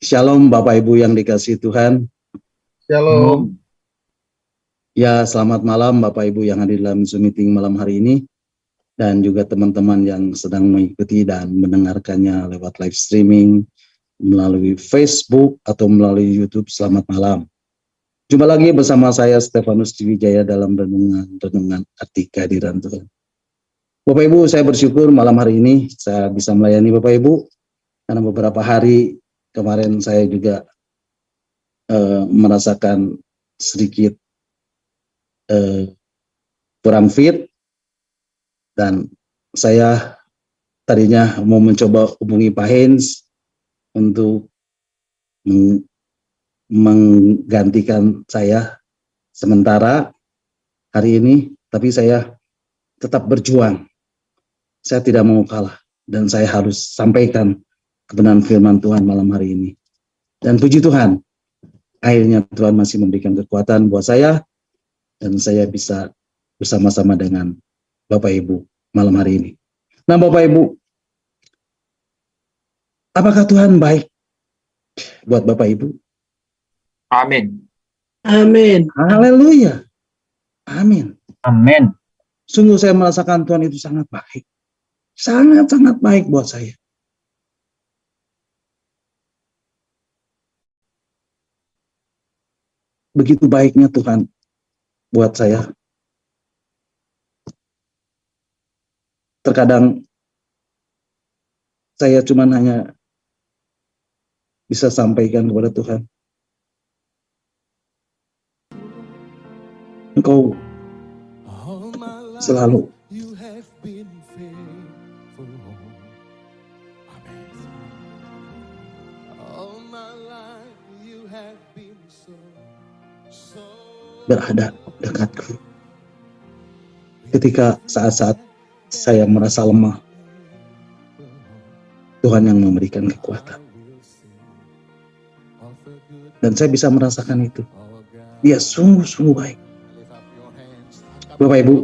Shalom Bapak Ibu yang dikasihi Tuhan. Shalom. Ya, selamat malam Bapak Ibu yang hadir dalam Zoom meeting malam hari ini. Dan juga teman-teman yang sedang mengikuti dan mendengarkannya lewat live streaming melalui Facebook atau melalui YouTube. Selamat malam. Jumpa lagi bersama saya Stefanus Diwijaya dalam renungan arti kehadiran Tuhan. Bapak Ibu, saya bersyukur malam hari ini saya bisa melayani Bapak Ibu. Karena beberapa hari kemarin saya juga merasakan sedikit kurang fit, dan saya tadinya mau mencoba hubungi Pak Hens untuk menggantikan saya sementara hari ini, tapi saya tetap berjuang. Saya tidak mau kalah dan saya harus sampaikan kebenaran firman Tuhan malam hari ini. Dan puji Tuhan, akhirnya Tuhan masih memberikan kekuatan buat saya dan saya bisa bersama-sama dengan Bapak Ibu malam hari ini. Nah Bapak Ibu, apakah Tuhan baik buat Bapak Ibu? Amin. Amin. Haleluya. Amin. Amin. Sungguh saya merasakan Tuhan itu sangat baik. Sangat-sangat baik buat saya. Begitu baiknya Tuhan buat saya. Terkadang saya cuma hanya bisa sampaikan kepada Tuhan, Engkau selalu berada dekatku. Ketika saat-saat saya merasa lemah, Tuhan yang memberikan kekuatan. Dan saya bisa merasakan itu. Dia sungguh-sungguh baik. Bapak Ibu,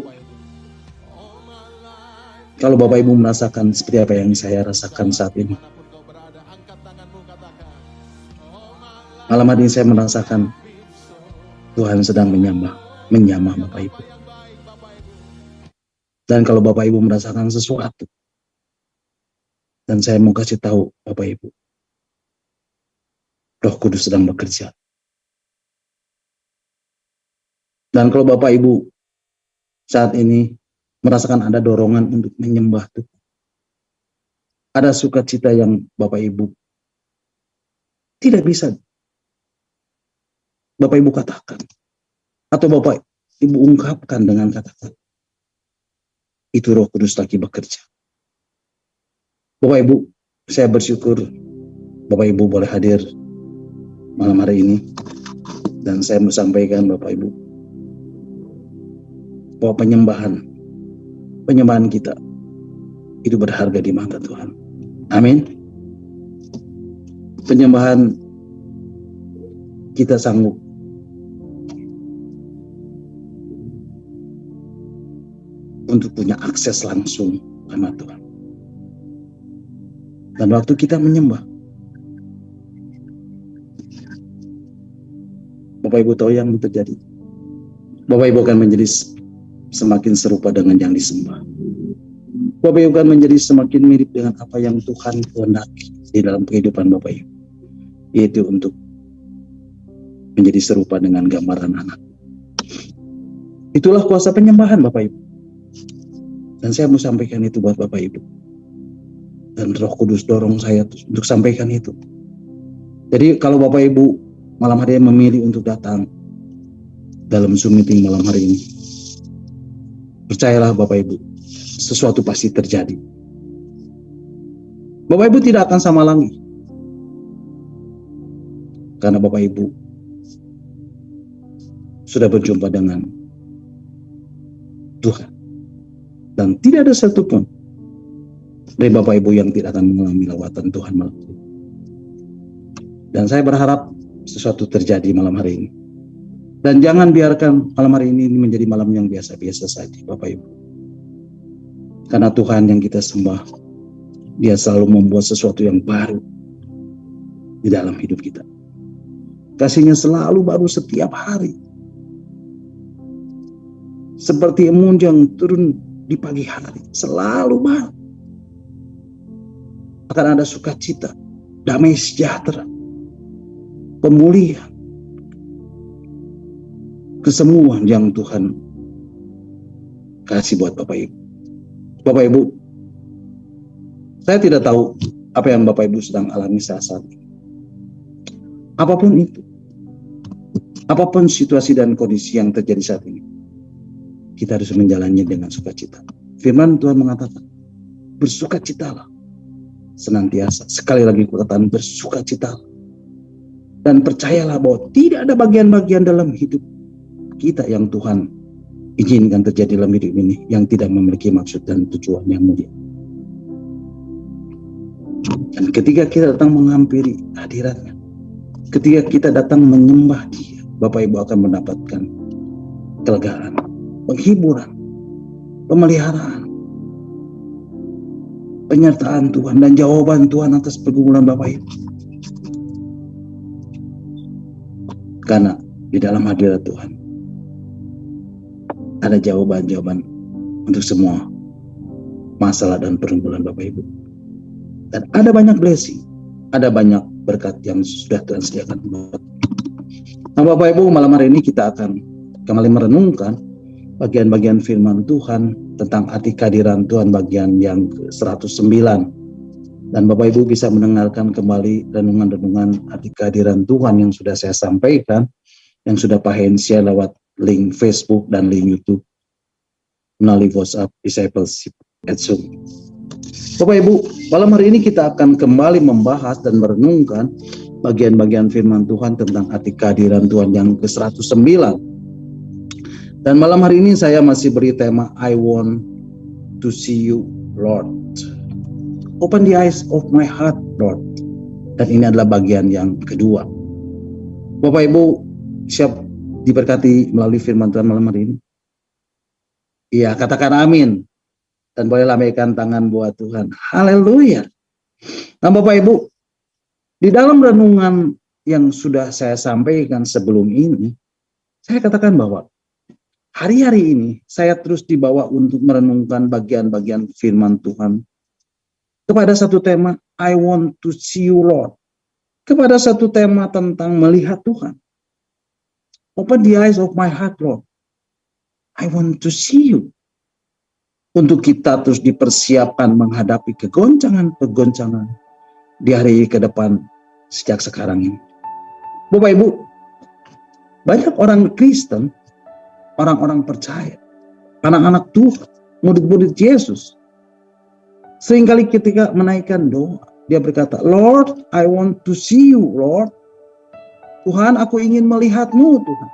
kalau Bapak Ibu merasakan seperti apa yang saya rasakan saat ini, malam hari ini saya merasakan Tuhan sedang menyamah Bapak Ibu. Dan kalau Bapak Ibu merasakan sesuatu, dan saya mau kasih tahu Bapak Ibu, Roh Kudus sedang bekerja. Dan kalau Bapak Ibu saat ini merasakan ada dorongan untuk menyembah Tuhan, ada sukacita yang Bapak Ibu tidak bisa Bapak Ibu katakan, atau Bapak Ibu ungkapkan dengan kata-kata, itu Roh Kudus lagi bekerja. Bapak Ibu, saya bersyukur Bapak Ibu boleh hadir malam hari ini, dan saya mau sampaikan Bapak Ibu bahwa penyembahan kita itu berharga di mata Tuhan. Amin. Penyembahan kita sanggup untuk punya akses langsung sama Tuhan. Dan waktu kita menyembah, Bapak Ibu tahu yang terjadi. Bapak Ibu akan menjadi semakin serupa dengan yang disembah. Bapak Ibu akan menjadi semakin mirip dengan apa yang Tuhan kehendaki di dalam kehidupan Bapak Ibu, yaitu untuk menjadi serupa dengan gambaran anak. Itulah kuasa penyembahan Bapak Ibu. Dan saya mau sampaikan itu buat Bapak Ibu. Dan Roh Kudus dorong saya untuk sampaikan itu. Jadi kalau Bapak Ibu malam hari ini memilih untuk datang dalam Zoom meeting malam hari ini, percayalah Bapak Ibu, sesuatu pasti terjadi. Bapak Ibu tidak akan sama lagi. Karena Bapak Ibu sudah berjumpa dengan Tuhan. Dan tidak ada satupun dari Bapak Ibu yang tidak akan mengalami lawatan Tuhan malam ini. Dan saya berharap sesuatu terjadi malam hari ini. Dan jangan biarkan malam hari ini menjadi malam yang biasa-biasa saja Bapak Ibu. Karena Tuhan yang kita sembah, Dia selalu membuat sesuatu yang baru. di dalam hidup kita. Kasih-Nya selalu baru setiap hari. Seperti embun yang turun di pagi hari, selalu baru. Akan ada sukacita, damai sejahtera, pemulihan, kesembuhan yang Tuhan kasih buat Bapak Ibu. Bapak Ibu, saya tidak tahu apa yang Bapak Ibu sedang alami saat ini. Apapun itu, apapun situasi dan kondisi yang terjadi saat ini, kita harus menjalaninya dengan sukacita. Firman Tuhan mengatakan, bersukacitalah senantiasa. Sekali lagi kukatakan, bersukacitalah. Dan percayalah bahwa tidak ada bagian-bagian dalam hidup kita yang Tuhan izinkan terjadi dalam hidup ini yang tidak memiliki maksud dan tujuan yang mulia. Dan ketika kita datang menghampiri hadirat-Nya, ketika kita datang menyembah Dia, Bapak Ibu akan mendapatkan kelegaan, penghiburan, pemeliharaan, penyertaan Tuhan, dan jawaban Tuhan atas pergumulan Bapak Ibu. Karena di dalam hadirat Tuhan ada jawaban-jawaban untuk semua masalah dan pergumulan Bapak Ibu. Dan ada banyak blessing, ada banyak berkat yang sudah Tuhan sediakan buat. Nah Bapak Ibu, malam hari ini kita akan kembali merenungkan bagian-bagian firman Tuhan tentang arti kehadiran Tuhan bagian yang ke-109. Dan Bapak Ibu bisa mendengarkan kembali renungan-renungan arti kehadiran Tuhan yang sudah saya sampaikan, yang sudah Pak Hen share lewat link Facebook dan link YouTube melalui WhatsApp Discipleship at Zoom. Bapak Ibu, malam hari ini kita akan kembali membahas dan merenungkan bagian-bagian firman Tuhan tentang arti kehadiran Tuhan yang ke-109. Dan malam hari ini saya masih beri tema I want to see you, Lord. Open the eyes of my heart, Lord. Dan ini adalah bagian yang kedua. Bapak Ibu, siap diberkati melalui firman Tuhan malam hari ini? Iya, katakan amin. Dan boleh lambaikan tangan buat Tuhan. Haleluya. Nah Bapak Ibu, di dalam renungan yang sudah saya sampaikan sebelum ini, saya katakan bahwa hari-hari ini saya terus dibawa untuk merenungkan bagian-bagian firman Tuhan kepada satu tema, I want to see you, Lord. Kepada satu tema tentang melihat Tuhan. Open the eyes of my heart, Lord. I want to see you. Untuk kita terus dipersiapkan menghadapi kegoncangan-kegoncangan di hari ke depan sejak sekarang ini. Bapak Ibu, banyak orang Kristen, orang-orang percaya, anak-anak Tuhan, murid-murid Yesus, seringkali ketika menaikkan doa, dia berkata, Lord, I want to see you, Lord. Tuhan, aku ingin melihat-Mu, Tuhan.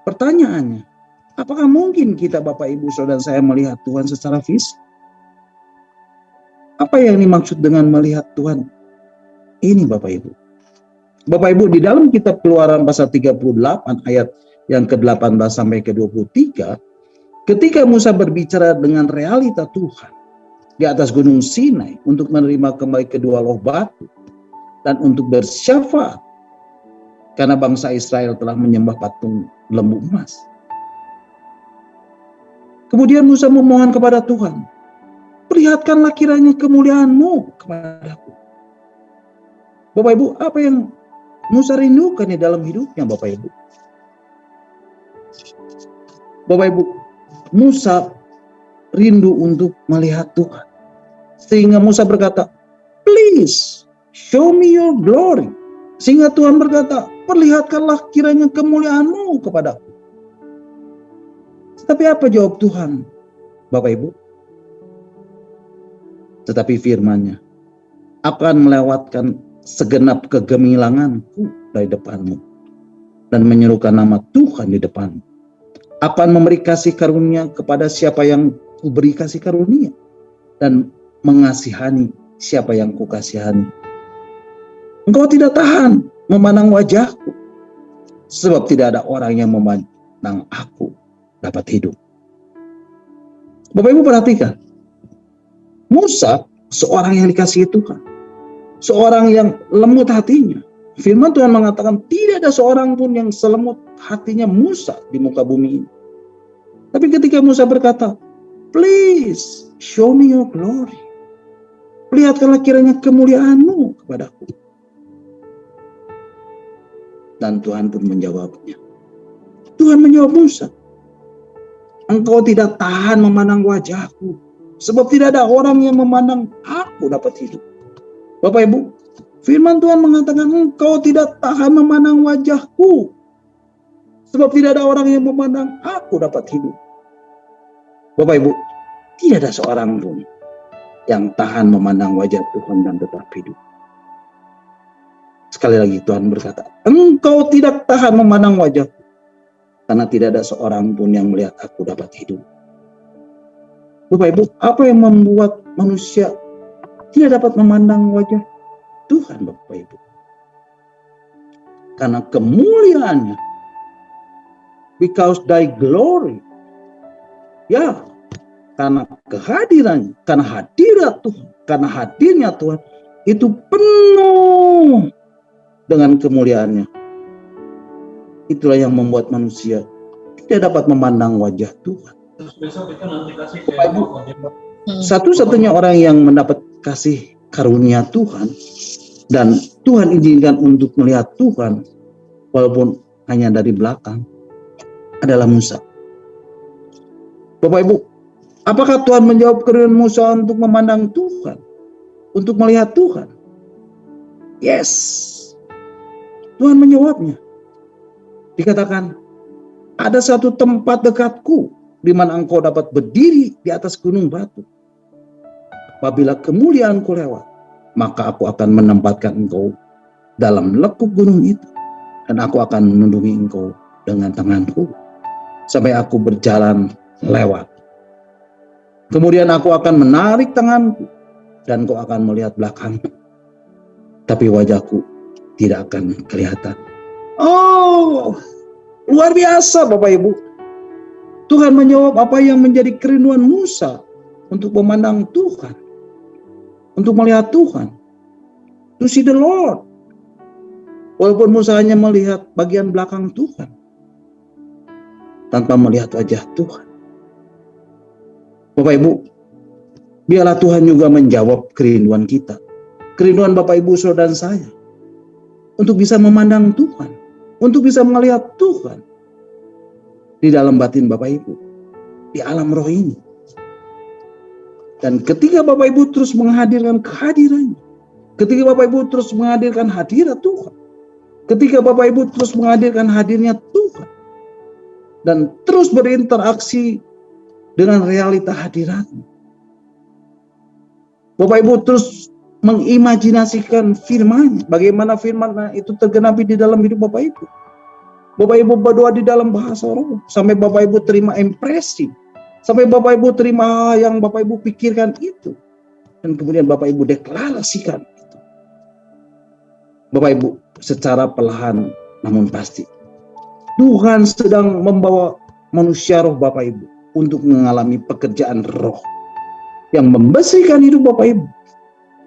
Pertanyaannya, apakah mungkin kita Bapak Ibu Saudara saya melihat Tuhan secara fisik? Apa yang dimaksud dengan melihat Tuhan ini Bapak Ibu? Bapak Ibu, di dalam kitab Keluaran pasal 38 ayat yang ke-18 sampai ke-23, ketika Musa berbicara dengan realita Tuhan di atas gunung Sinai untuk menerima kembali kedua loh batu dan untuk bersyafaat karena bangsa Israel telah menyembah patung lembu emas. Kemudian Musa memohon kepada Tuhan, perlihatkanlah kiranya kemuliaan-Mu kepadaku. Bapak Ibu, apa yang Musa rindukan di dalam hidupnya Bapak Ibu? Bapak Ibu, Musa rindu untuk melihat Tuhan. Sehingga Musa berkata, please show me your glory. Sehingga Tuhan berkata, perlihatkanlah kiranya kemuliaan-Mu kepadaku. Tapi apa jawab Tuhan, Bapak Ibu? Tetapi firman-Nya, akan melewatkan segenap kegemilanganku dari depanmu dan menyerukan nama Tuhan di depanmu. Akan memberi kasih karunia kepada siapa yang kuberi kasih karunia dan mengasihani siapa yang kukasihani. Engkau tidak tahan memandang wajahku, sebab tidak ada orang yang memandang aku dapat hidup. Bapak Ibu perhatikan, Musa seorang yang dikasihi Tuhan, seorang yang lembut hatinya. Firman Tuhan mengatakan tidak ada seorang pun yang selembut hatinya Musa di muka bumi ini. Tapi ketika Musa berkata, please show me your glory. Lihatkanlah kiranya kemuliaan-Mu kepadaku. Dan Tuhan pun menjawabnya. Tuhan menjawab Musa, engkau tidak tahan memandang wajahku, sebab tidak ada orang yang memandang aku dapat hidup. Bapak Ibu, firman Tuhan mengatakan engkau tidak tahan memandang wajahku, sebab tidak ada orang yang memandang aku dapat hidup. Bapak Ibu, tidak ada seorang pun yang tahan memandang wajah Tuhan dan tetap hidup. Sekali lagi Tuhan berkata, engkau tidak tahan memandang wajahku, karena tidak ada seorang pun yang melihat aku dapat hidup. Bapak Ibu, apa yang membuat manusia tidak dapat memandang wajah Tuhan, Bapak Ibu? Karena kemuliaannya. Because thy glory. Ya, karena kehadirannya, karena hadirat Tuhan, karena hadirnya Tuhan, itu penuh dengan kemuliaannya. Itulah yang membuat manusia tidak dapat memandang wajah Tuhan. Bapak Ibu, satu-satunya orang yang mendapat kasih karunia Tuhan dan Tuhan izinkan untuk melihat Tuhan walaupun hanya dari belakang adalah Musa. Bapak Ibu, apakah Tuhan menjawab kerinduan Musa untuk memandang Tuhan, untuk melihat Tuhan? Yes, Tuhan menjawabnya. Dikatakan, ada satu tempat dekatku di mana engkau dapat berdiri di atas gunung batu. Apabila kemuliaanku lewat, maka aku akan menempatkan engkau dalam lekuk gunung itu, dan aku akan melindungi engkau dengan tanganku sampai aku berjalan lewat. Kemudian aku akan menarik tanganku dan engkau akan melihat belakangku, tapi wajahku tidak akan kelihatan. Oh, luar biasa Bapak Ibu. Tuhan menjawab apa yang menjadi kerinduan Musa untuk memandang Tuhan, untuk melihat Tuhan. To see the Lord. Walaupun Musa hanya melihat bagian belakang Tuhan, tanpa melihat wajah Tuhan. Bapak Ibu, biarlah Tuhan juga menjawab kerinduan kita. Kerinduan Bapak Ibu, saudara dan saya. Untuk bisa memandang Tuhan. Untuk bisa melihat Tuhan. Di dalam batin Bapak Ibu. Di alam roh ini. Dan ketika Bapak Ibu terus menghadirkan kehadirannya. Ketika Bapak Ibu terus menghadirkan hadirat Tuhan. Ketika Bapak Ibu terus menghadirkan hadirnya Tuhan. Dan terus berinteraksi dengan realita hadiratnya. Bapak Ibu terus mengimajinasikan firman. Bagaimana firman itu tergenapi di dalam hidup Bapak Ibu. Bapak Ibu berdoa di dalam bahasa roh. Sampai Bapak Ibu terima impresi. Sampai Bapak Ibu terima yang Bapak Ibu pikirkan itu. Dan kemudian Bapak Ibu deklarasikan itu. Bapak Ibu secara perlahan namun pasti. Tuhan sedang membawa manusia roh Bapak Ibu. Untuk mengalami pekerjaan roh. Yang membersihkan hidup Bapak Ibu.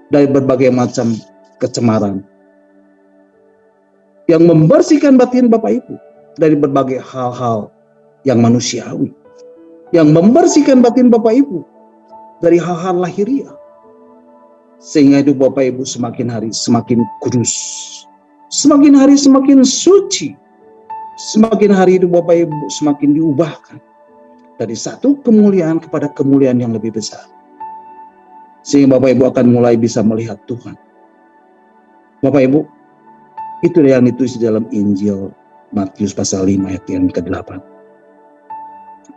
Dari berbagai macam kecemaran. Yang membersihkan batin Bapak Ibu dari berbagai hal-hal yang manusiawi. Yang membersihkan batin Bapak Ibu dari hal-hal lahiriah. Sehingga hidup Bapak Ibu semakin hari semakin kudus. Semakin hari semakin suci. Semakin hari hidup Bapak Ibu semakin diubahkan. Dari satu kemuliaan kepada kemuliaan yang lebih besar. Sehingga Bapak Ibu akan mulai bisa melihat Tuhan. Bapak Ibu, itu yang ditulis di dalam Injil Matius pasal 5 ayat yang ke-8.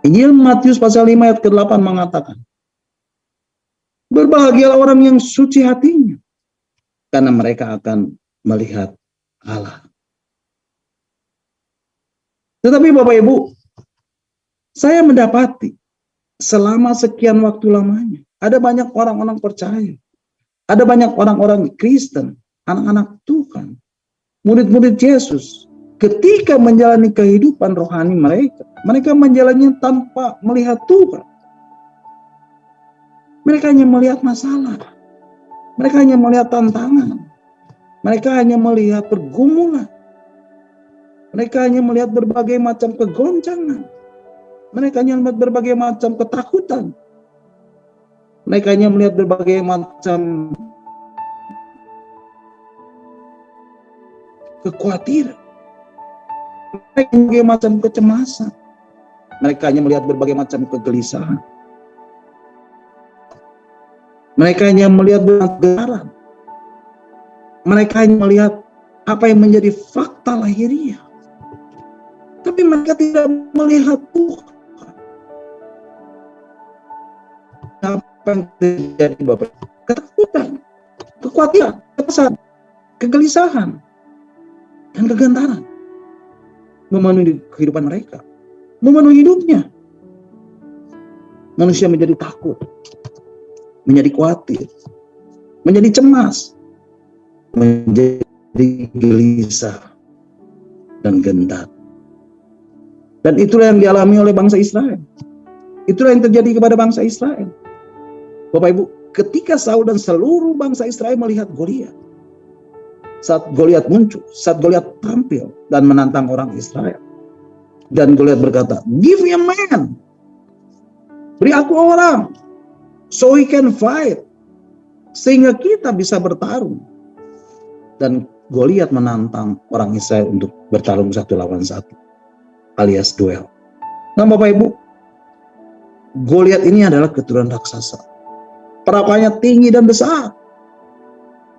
Injil Matius pasal 5 ayat ke-8 mengatakan, berbahagialah orang yang suci hatinya, karena mereka akan melihat Allah. Tetapi Bapak Ibu, saya mendapati selama sekian waktu lamanya, ada banyak orang-orang percaya, ada banyak orang-orang Kristen, anak-anak Tuhan, murid-murid Yesus, ketika menjalani kehidupan rohani mereka menjalaninya tanpa melihat Tuhan. Mereka hanya melihat masalah. Mereka hanya melihat tantangan. Mereka hanya melihat pergumulan. Mereka hanya melihat berbagai macam kegoncangan. Mereka hanya melihat berbagai macam ketakutan. Mereka hanya melihat berbagai macam kekhawatiran. Mereka berbagai macam kecemasan. Mereka hanya melihat berbagai macam kegelisahan. Mereka hanya melihat kegagalan. Mereka hanya melihat apa yang menjadi fakta lahiriah. Tapi mereka tidak melihat Tuhan. Apa yang terjadi, Bapak? Ketakutan, kekhawatiran, kecemasan, kegelisahan, dan kegentaran memenuhi kehidupan mereka, memenuhi hidupnya. Manusia menjadi takut, menjadi khawatir, menjadi cemas, menjadi gelisah dan gentar. Dan itulah yang dialami oleh bangsa Israel. Itulah yang terjadi kepada bangsa Israel. Bapak Ibu, ketika Saul dan seluruh bangsa Israel melihat Goliat, saat Goliat muncul, saat Goliat tampil dan menantang orang Israel, dan Goliat berkata, "Give me a man, beri aku orang, so we can fight, sehingga kita bisa bertarung." Dan Goliat menantang orang Israel untuk bertarung 1 lawan 1, alias duel. Nah, Bapak Ibu, Goliat ini adalah keturunan raksasa. Perapaannya tinggi dan besar,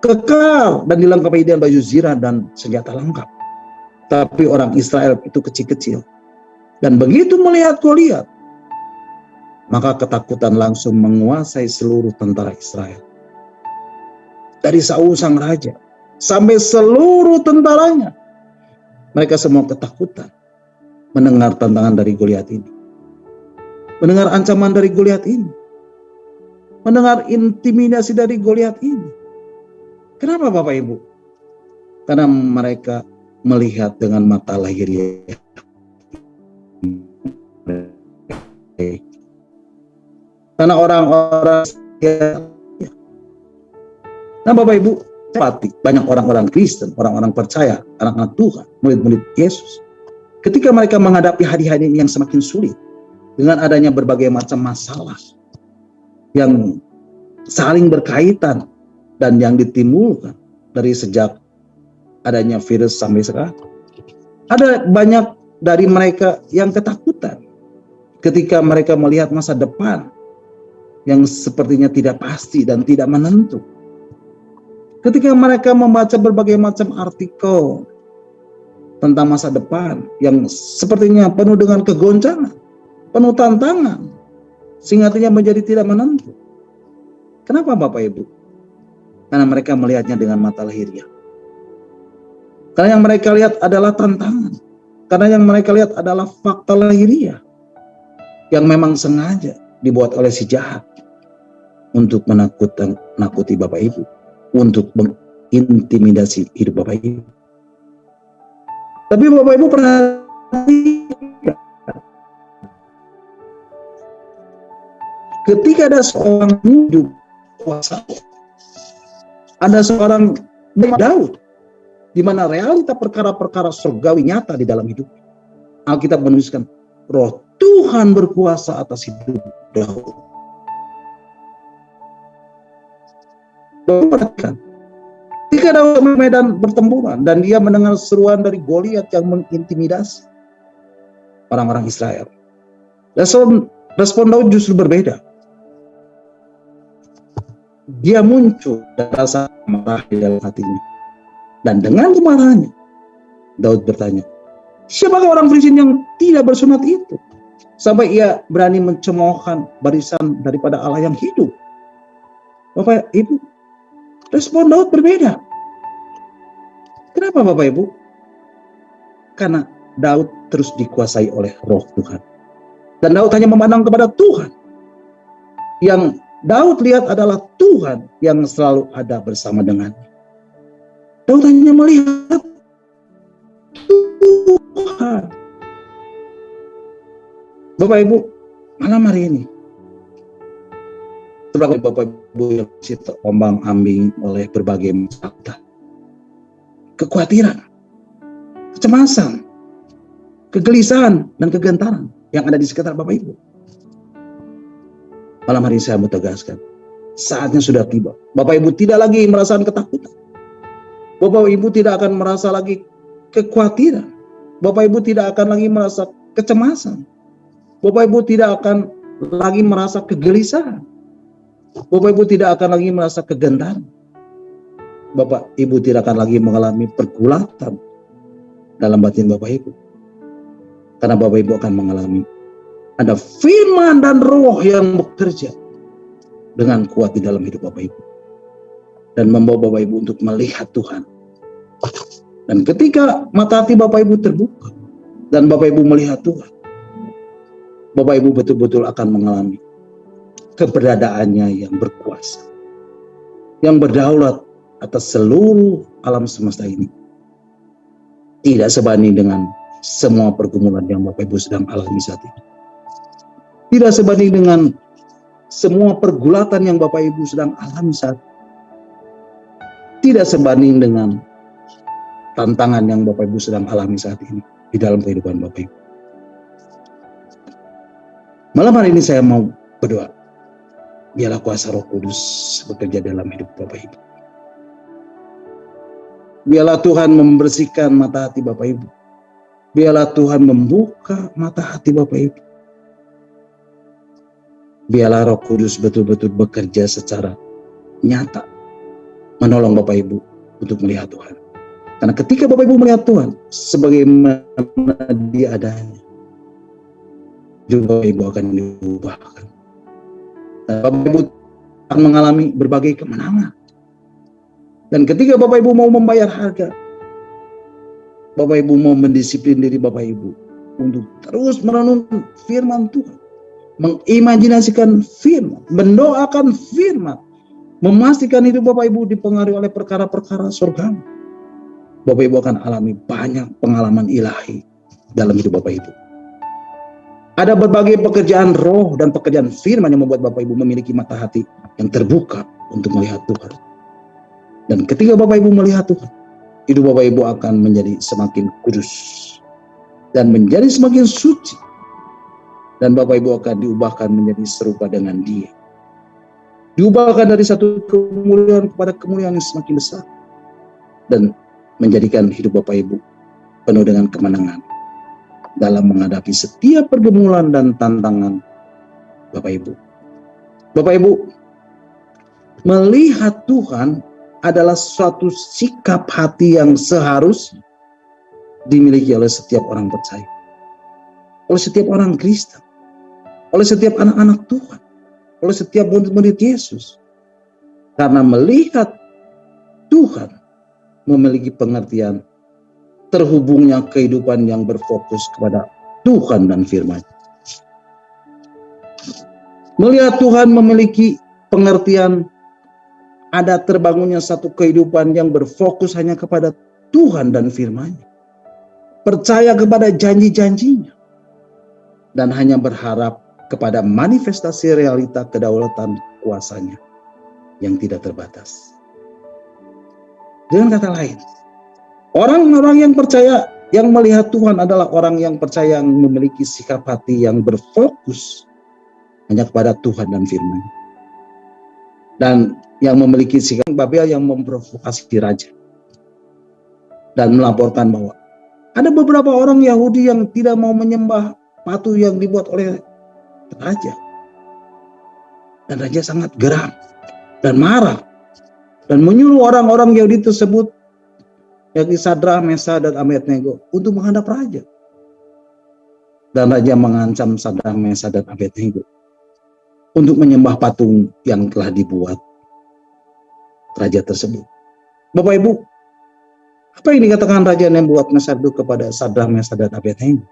kekar, dan dilengkapi dengan baju zirah dan senjata lengkap. Tapi orang Israel itu kecil-kecil. Dan begitu melihat Goliat, maka ketakutan langsung menguasai seluruh tentara Israel. Dari Saul sang raja sampai seluruh tentaranya, mereka semua ketakutan mendengar tantangan dari Goliat ini, mendengar ancaman dari Goliat ini, mendengar intimidasi dari Goliat ini. Kenapa, Bapak Ibu? Karena mereka melihat dengan mata lahiriah. Karena orang-orang, nah Bapak Ibu, banyak orang-orang Kristen, orang-orang percaya, anak-anak Tuhan, murid-murid Yesus, ketika mereka menghadapi hari-hari yang semakin sulit, dengan adanya berbagai macam masalah yang saling berkaitan dan yang ditimbulkan dari sejak adanya virus sampai sekarang, ada banyak dari mereka yang ketakutan ketika mereka melihat masa depan yang sepertinya tidak pasti dan tidak menentu. Ketika mereka membaca berbagai macam artikel tentang masa depan yang sepertinya penuh dengan kegoncangan, penuh tantangan, sehingga artinya menjadi tidak menentu. Kenapa, Bapak Ibu? Karena mereka melihatnya dengan mata lahiriah. Karena yang mereka lihat adalah tantangan. Karena yang mereka lihat adalah fakta lahiriah yang memang sengaja dibuat oleh si jahat untuk menakuti Bapak Ibu, untuk mengintimidasi hidup Bapak Ibu. Tapi Bapak Ibu perhatikan, ketika ada seorang hidup kuasa, ada seorang Daud, di mana realita perkara-perkara surgawi nyata di dalam hidup. Alkitab menuliskan, Roh Tuhan berkuasa atas hidup Daud. Perhatikan, ketika Daud di medan pertempuran dan dia mendengar seruan dari Goliat yang mengintimidasi orang-orang Israel, respon Daud justru berbeda. Dia muncul dan rasa marah di dalam hatinya. Dan dengan kemarahannya, Daud bertanya, siapakah orang Filistin yang tidak bersunat itu? Sampai ia berani mencemoohkan barisan daripada Allah yang hidup. Bapak Ibu, respon Daud berbeda. Kenapa, Bapak Ibu? Karena Daud terus dikuasai oleh Roh Tuhan. Dan Daud hanya memandang kepada Tuhan. Yang Daud lihat adalah Tuhan yang selalu ada bersama dengannya. Daud hanya melihat Tuhan. Bapak Ibu, malam hari ini, sebagai Bapak Ibu yang terombang-ambing oleh berbagai masalah, kekhawatiran, kecemasan, kegelisahan, dan kegentaran yang ada di sekitar Bapak Ibu. Malam hari ini saya mau tegaskan, saatnya sudah tiba. Bapak Ibu tidak lagi merasakan ketakutan. Bapak Ibu tidak akan merasa lagi kekhawatiran. Bapak Ibu tidak akan lagi merasa kecemasan. Bapak Ibu tidak akan lagi merasa kegelisahan. Bapak Ibu tidak akan lagi merasa kegentaran. Bapak Ibu tidak akan lagi mengalami pergulatan dalam batin Bapak Ibu. Karena Bapak Ibu akan mengalami ada firman dan roh yang bekerja dengan kuat di dalam hidup Bapak Ibu. Dan membawa Bapak Ibu untuk melihat Tuhan. Dan ketika mata hati Bapak Ibu terbuka dan Bapak Ibu melihat Tuhan, Bapak Ibu betul-betul akan mengalami keberadaannya yang berkuasa, yang berdaulat atas seluruh alam semesta ini. Tidak sebanding dengan semua pergumulan yang Bapak Ibu sedang alami saat ini. Tidak sebanding dengan semua pergulatan yang Bapak Ibu sedang alami saat ini. Tidak sebanding dengan tantangan yang Bapak Ibu sedang alami saat ini di dalam kehidupan Bapak Ibu. Malam hari ini saya mau berdoa, biarlah kuasa Roh Kudus bekerja dalam hidup Bapak Ibu. Biarlah Tuhan membersihkan mata hati Bapak Ibu. Biarlah Tuhan membuka mata hati Bapak Ibu. Biarlah Roh Kudus betul-betul bekerja secara nyata, menolong Bapak Ibu untuk melihat Tuhan. Karena ketika Bapak Ibu melihat Tuhan sebagaimana Dia adanya, juga Bapak Ibu akan diubahkan. Dan Bapak Ibu akan mengalami berbagai kemenangan. Dan ketika Bapak Ibu mau membayar harga, Bapak Ibu mau mendisiplin diri Bapak Ibu untuk terus merenungkan firman Tuhan, mengimajinasikan firman, mendoakan firman, memastikan hidup Bapak Ibu dipengaruhi oleh perkara-perkara surgawi. Bapak Ibu akan alami banyak pengalaman ilahi dalam hidup Bapak Ibu. Ada berbagai pekerjaan roh dan pekerjaan firman yang membuat Bapak Ibu memiliki mata hati yang terbuka untuk melihat Tuhan. Dan ketika Bapak Ibu melihat Tuhan, hidup Bapak Ibu akan menjadi semakin kudus dan menjadi semakin suci. Dan Bapak Ibu akan diubahkan menjadi serupa dengan Dia. Diubahkan dari satu kemuliaan kepada kemuliaan yang semakin besar. Dan menjadikan hidup Bapak Ibu penuh dengan kemenangan dalam menghadapi setiap pergumulan dan tantangan Bapak Ibu. Bapak Ibu, melihat Tuhan adalah suatu sikap hati yang seharusnya dimiliki oleh setiap orang percaya, oleh setiap orang Kristen, oleh setiap anak-anak Tuhan, oleh setiap murid-murid Yesus. Karena melihat Tuhan memiliki pengertian terhubungnya kehidupan yang berfokus kepada Tuhan dan firman. Melihat Tuhan memiliki pengertian ada terbangunnya satu kehidupan yang berfokus hanya kepada Tuhan dan firman-Nya. Percaya kepada janji-janjinya dan hanya berharap kepada manifestasi realita kedaulatan kuasa-Nya yang tidak terbatas. Dengan kata lain, orang-orang yang percaya yang melihat Tuhan adalah orang yang percaya yang memiliki sikap hati yang berfokus hanya kepada Tuhan dan firman. Dan yang memiliki sikap Babel yang memprovokasi raja. Dan melaporkan bahwa ada beberapa orang Yahudi yang tidak mau menyembah patung yang dibuat oleh raja. Dan raja sangat geram dan marah. Dan menyuruh orang-orang Yahudi tersebut, yakni Sadrak, Mesak, dan Abednego, untuk menghadap raja. Dan raja mengancam Sadrak, Mesak, dan Abednego untuk menyembah patung yang telah dibuat raja tersebut. Bapak Ibu, apa yang dikatakan raja yang membuat Mesak itu kepada Sadrak, Mesak, dan Abednego?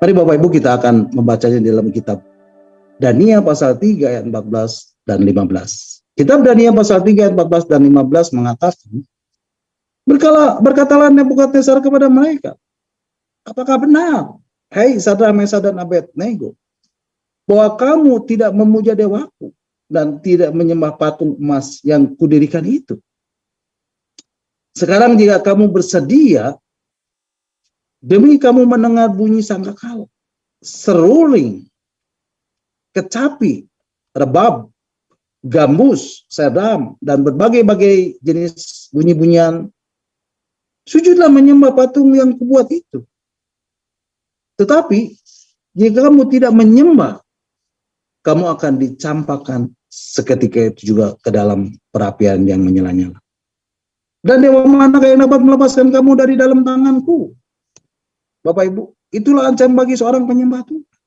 Mari Bapak Ibu kita akan membacanya di dalam kitab Daniel pasal 3 ayat 14 dan 15. Kitab Daniel pasal 3 ayat 14 dan 15 mengatakan, berkatalah Nebukadnezar kepada mereka, apakah benar, hai Sadrak, Mesak, dan Abednego, bahwa kamu tidak memuja dewaku dan tidak menyembah patung emas yang kudirikan itu? Sekarang jika kamu bersedia, demi kamu mendengar bunyi sangkakala, seruling, kecapi, rebab, gambus, sedam, dan berbagai-bagai jenis bunyi-bunyian, sujudlah menyembah patung yang kubuat itu. Tetapi jika kamu tidak menyembah, kamu akan dicampakkan seketika itu juga ke dalam perapian yang menyala-nyala. Dan dewa manakah yang dapat melepaskan kamu dari dalam tanganku? Bapak Ibu, itulah ancaman bagi seorang penyembah Tuhan.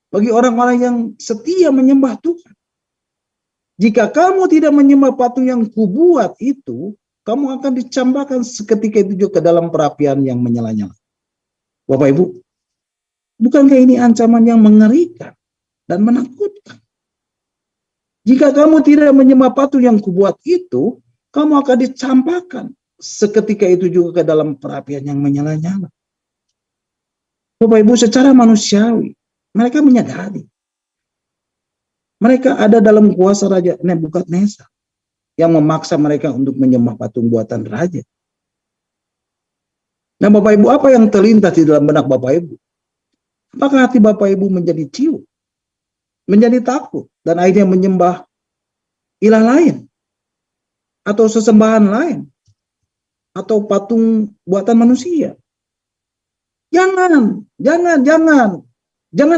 Bagi orang-orang yang setia menyembah Tuhan. Jika kamu tidak menyembah patung yang kubuat itu, kamu akan dicampakkan seketika itu juga ke dalam perapian yang menyala-nyala. Bapak Ibu, bukankah ini ancaman yang mengerikan dan menakutkan? Jika kamu tidak menyembah patung yang kubuat itu, kamu akan dicampakkan seketika itu juga ke dalam perapian yang menyala-nyala. Bapak Ibu, secara manusiawi, mereka menyadari mereka ada dalam kuasa Raja Nebukadnezar yang memaksa mereka untuk menyembah patung buatan raja. Nah Bapak Ibu, apa yang terlintas di dalam benak Bapak Ibu? Apakah hati Bapak Ibu menjadi ciut, menjadi takut, dan akhirnya menyembah ilah lain, atau sesembahan lain, atau patung buatan manusia? Jangan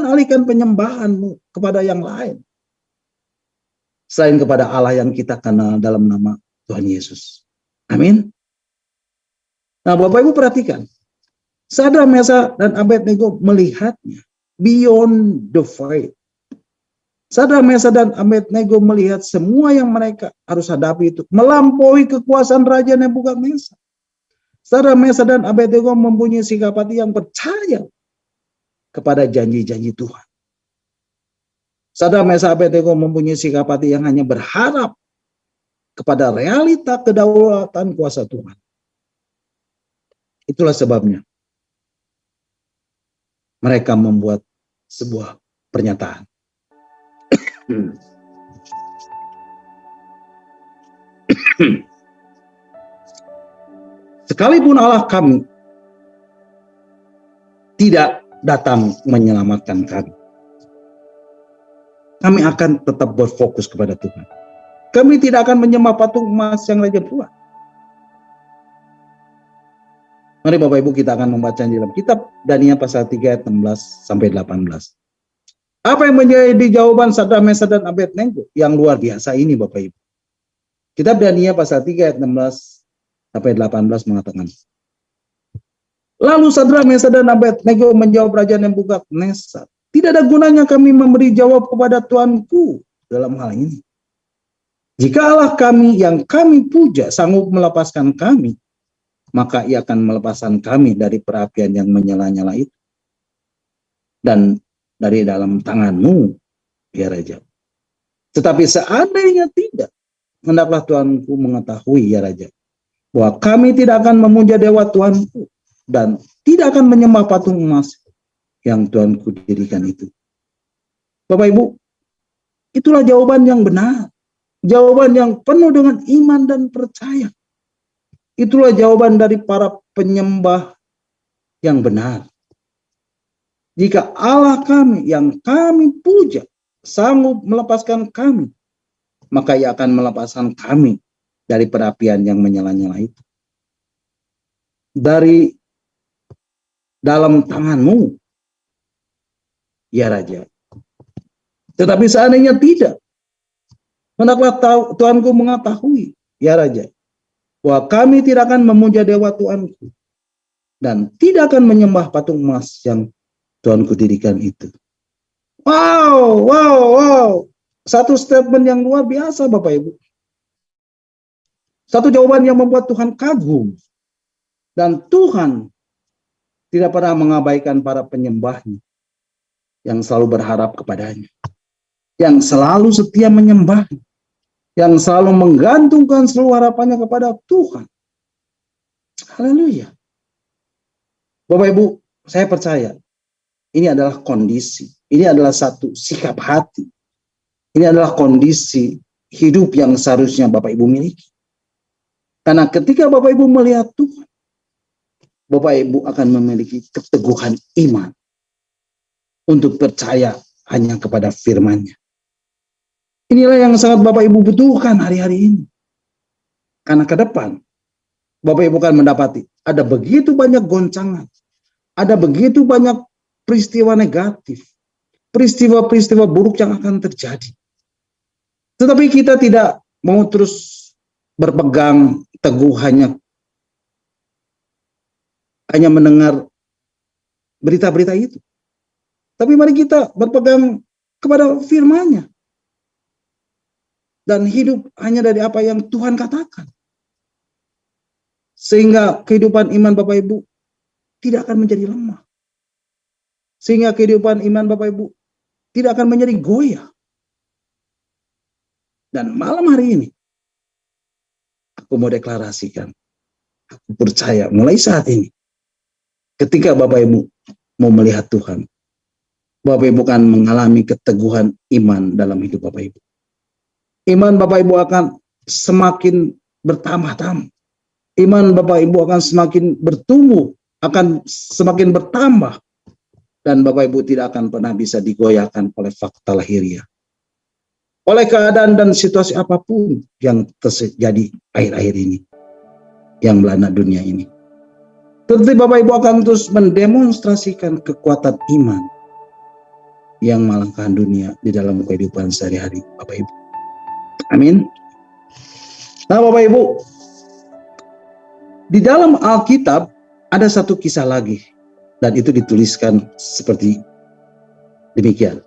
alihkan penyembahanmu kepada yang lain selain kepada Allah yang kita kenal dalam nama Tuhan Yesus. Amin. Nah, Bapak Ibu perhatikan, Sadrak, Mesakh, dan Abednego melihatnya beyond the fight. Sadrak, Mesakh, dan Abednego melihat semua yang mereka harus hadapi itu melampaui kekuasaan Raja Nebukadnezar. Sadrak, Mesakh, dan Abednego mempunyai sikap hati yang percaya kepada janji-janji Tuhan. Sadrak, Mesakh, Abednego mempunyai sikap hati yang hanya berharap kepada realita kedaulatan kuasa Tuhan. Itulah sebabnya mereka membuat sebuah pernyataan. Sekalipun Allah kami tidak datang menyelamatkan kami, kami akan tetap berfokus kepada Tuhan. Kami tidak akan menyembah patung emas yang Raja buat. Mari Bapak Ibu kita akan membaca di dalam kitab Daniel pasal 3 ayat 16 sampai 18. Apa yang menjadi jawaban Sadrak, Mesakh, dan Abednego yang luar biasa ini Bapak Ibu? Kitab Daniel pasal 3 ayat 16 sampai 18 mengatakan, lalu Sadrak, Mesakh, dan Abednego menjawab Raja Nebukadnezar, tidak ada gunanya kami memberi jawab kepada Tuanku dalam hal ini. Jika Allah kami yang kami puja sanggup melepaskan kami, maka ia akan melepaskan kami dari perapian yang menyala-nyala itu. Dan dari dalam tanganmu, ya Raja. Tetapi seandainya tidak, hendaklah Tuanku mengetahui, ya Raja, bahwa kami tidak akan memuja dewa Tuanku dan tidak akan menyembah patung emas yang Tuanku dirikan itu. Bapak Ibu, itulah jawaban yang benar. Jawaban yang penuh dengan iman dan percaya. Itulah jawaban dari para penyembah yang benar. Jika Allah kami yang kami puja sanggup melepaskan kami, maka ia akan melepaskan kami dari perapian yang menyala-nyala itu. Dari dalam tanganmu, ya Raja. Tetapi seandainya tidak, hendaklah Tuanku mengetahui, ya Raja, bahwa kami tidak akan memuja dewa Tuanku dan tidak akan menyembah patung emas yang Tuanku dirikan itu. Wow. Satu statement yang luar biasa Bapak Ibu. Satu jawaban yang membuat Tuhan kagum. Dan Tuhan tidak pernah mengabaikan para penyembahnya yang selalu berharap kepadanya, yang selalu setia menyembah, yang selalu menggantungkan seluruh harapannya kepada Tuhan. Haleluya. Bapak Ibu, saya percaya ini adalah kondisi, ini adalah satu sikap hati, ini adalah kondisi hidup yang seharusnya Bapak Ibu miliki. Karena ketika Bapak Ibu melihat Tuhan, Bapak Ibu akan memiliki keteguhan iman untuk percaya hanya kepada firman-Nya. Inilah yang sangat Bapak Ibu butuhkan hari-hari ini. Karena ke depan, Bapak Ibu akan mendapati ada begitu banyak goncangan, ada begitu banyak peristiwa negatif, peristiwa-peristiwa buruk yang akan terjadi. Tetapi kita tidak mau terus berpegang teguh hanya mendengar berita-berita itu. Tapi mari kita berpegang kepada firman-Nya. Dan hidup hanya dari apa yang Tuhan katakan. Sehingga kehidupan iman Bapak Ibu tidak akan menjadi lemah. Sehingga kehidupan iman Bapak Ibu tidak akan menjadi goyah. Dan malam hari ini, aku mau deklarasikan. Aku percaya mulai saat ini, ketika Bapak Ibu mau melihat Tuhan, Bapak Ibu akan mengalami keteguhan iman dalam hidup Bapak Ibu. Iman Bapak Ibu akan semakin bertambah-tambah. Iman Bapak Ibu akan semakin bertumbuh, akan semakin bertambah. Dan Bapak Ibu tidak akan pernah bisa digoyahkan oleh fakta lahiriah. Oleh keadaan dan situasi apapun yang terjadi akhir-akhir ini. Yang melanda dunia ini. Tetapi Bapak Ibu akan terus mendemonstrasikan kekuatan iman yang melangkahkan dunia di dalam kehidupan sehari-hari Bapak Ibu. Amin. Nah Bapak Ibu, di dalam Alkitab ada satu kisah lagi, dan itu dituliskan seperti demikian.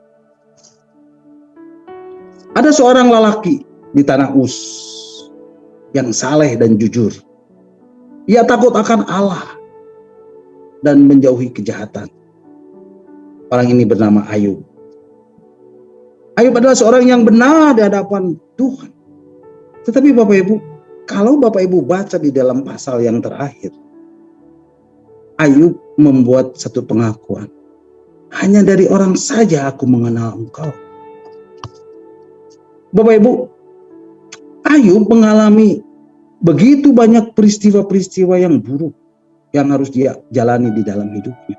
Ada seorang lelaki di tanah Uz yang saleh dan jujur. Ia takut akan Allah dan menjauhi kejahatan. Orang ini bernama Ayub. Ayub adalah seorang yang benar di hadapan Tuhan. Tetapi Bapak Ibu, kalau Bapak Ibu baca di dalam pasal yang terakhir, Ayub membuat satu pengakuan. Hanya dari orang saja aku mengenal engkau. Bapak Ibu, Ayub mengalami begitu banyak peristiwa-peristiwa yang buruk yang harus dia jalani di dalam hidupnya.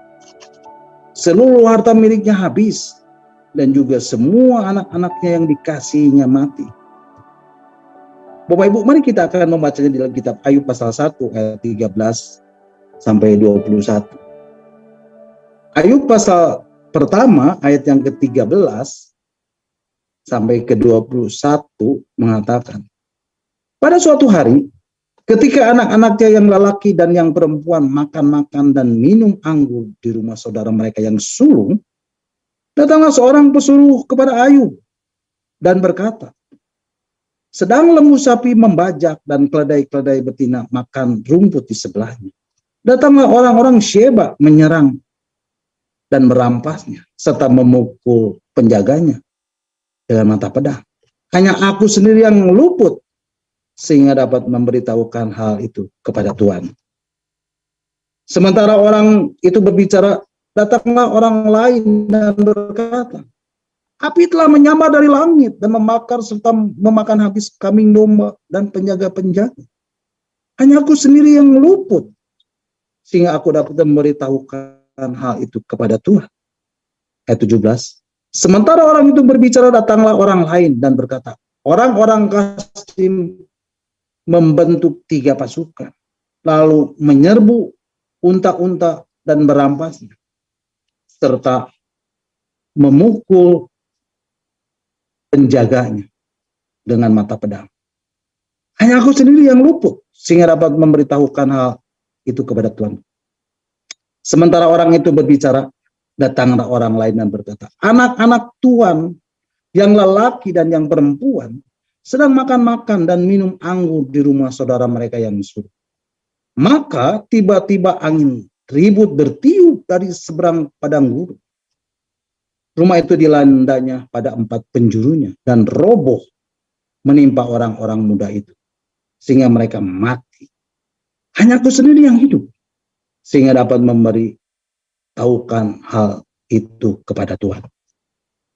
Seluruh harta miliknya habis. Dan juga semua anak-anaknya yang dikasihinya mati. Bapak Ibu, mari kita akan membacanya di dalam kitab Ayub pasal 1 ayat 13 sampai 21. Ayub pasal pertama ayat yang ke-13 sampai ke-21 mengatakan, pada suatu hari ketika anak-anaknya yang lelaki dan yang perempuan makan-makan dan minum anggur di rumah saudara mereka yang sulung, datanglah seorang pesuruh kepada Ayub dan berkata, sedang lembu sapi membajak dan keledai-keledai betina makan rumput di sebelahnya. Datanglah orang-orang Sheba menyerang dan merampasnya serta memukul penjaganya dengan mata pedang. Hanya aku sendiri yang luput sehingga dapat memberitahukan hal itu kepada Tuhan. Sementara orang itu berbicara, datanglah orang lain dan berkata, api telah menyambar dari langit dan membakar serta memakan habis kambing domba dan penjaga-penjaga. Hanya aku sendiri yang luput, sehingga aku dapat memberitahukan hal itu kepada Tuhan. Ayat 17. Sementara orang itu berbicara, datanglah orang lain dan berkata, orang-orang Kasdim membentuk 3 pasukan, lalu menyerbu unta-unta dan merampasnya, serta memukul penjaganya dengan mata pedang. Hanya aku sendiri yang luput, sehingga dapat memberitahukan hal itu kepada Tuhan. Sementara orang itu berbicara, datanglah orang lain dan berkata, anak-anak Tuhan yang lelaki dan yang perempuan sedang makan-makan dan minum anggur di rumah saudara mereka yang sulung. Maka tiba-tiba angin ribut bertiup dari seberang padang gurun. Rumah itu dilandanya pada 4 penjurunya dan roboh menimpa orang-orang muda itu, sehingga mereka mati. Hanya aku sendiri yang hidup, sehingga dapat memberitahukan hal itu kepada Tuhan.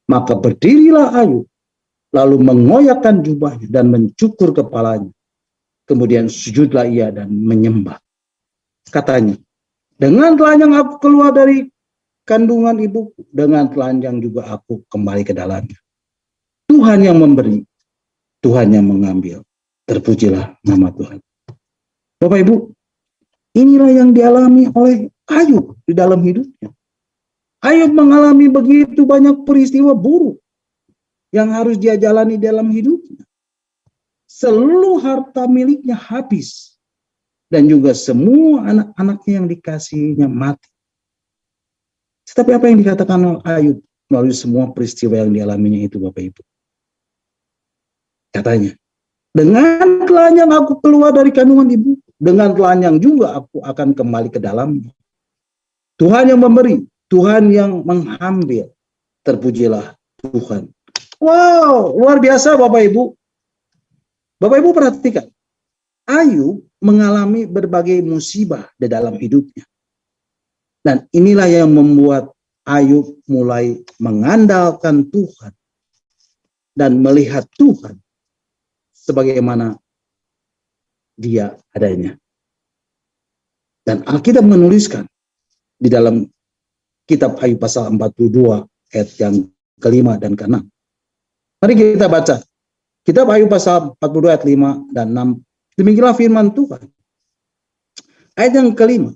Maka berdirilah Ayub, lalu mengoyakkan jubahnya dan mencukur kepalanya. Kemudian sujudlah ia dan menyembah. Katanya, dengan telanjang aku keluar dari kandungan ibuku, dengan telanjang juga aku kembali ke dalamnya. Tuhan yang memberi, Tuhan yang mengambil. Terpujilah nama Tuhan. Bapak Ibu, inilah yang dialami oleh Ayub di dalam hidupnya. Ayub mengalami begitu banyak peristiwa buruk yang harus dia jalani dalam hidupnya. Seluruh harta miliknya habis. Dan juga semua anak-anaknya yang dikasihinya mati. Tetapi apa yang dikatakan oleh Ayub melalui semua peristiwa yang dialaminya itu, Bapak Ibu? Katanya, dengan telanjang aku keluar dari kandungan ibu, dengan telanjang juga aku akan kembali ke dalamnya. Tuhan yang memberi, Tuhan yang mengambil. Terpujilah Tuhan. Wow, luar biasa Bapak Ibu. Bapak Ibu perhatikan, Ayub mengalami berbagai musibah di dalam hidupnya. Dan inilah yang membuat Ayub mulai mengandalkan Tuhan dan melihat Tuhan sebagaimana dia adanya. Dan Alkitab menuliskan di dalam kitab Ayub pasal 42 ayat yang kelima dan keenam. Mari kita baca. Kitab Ayub pasal 42 ayat 5 dan 6. Demikianlah firman Tuhan. Ayat yang kelima.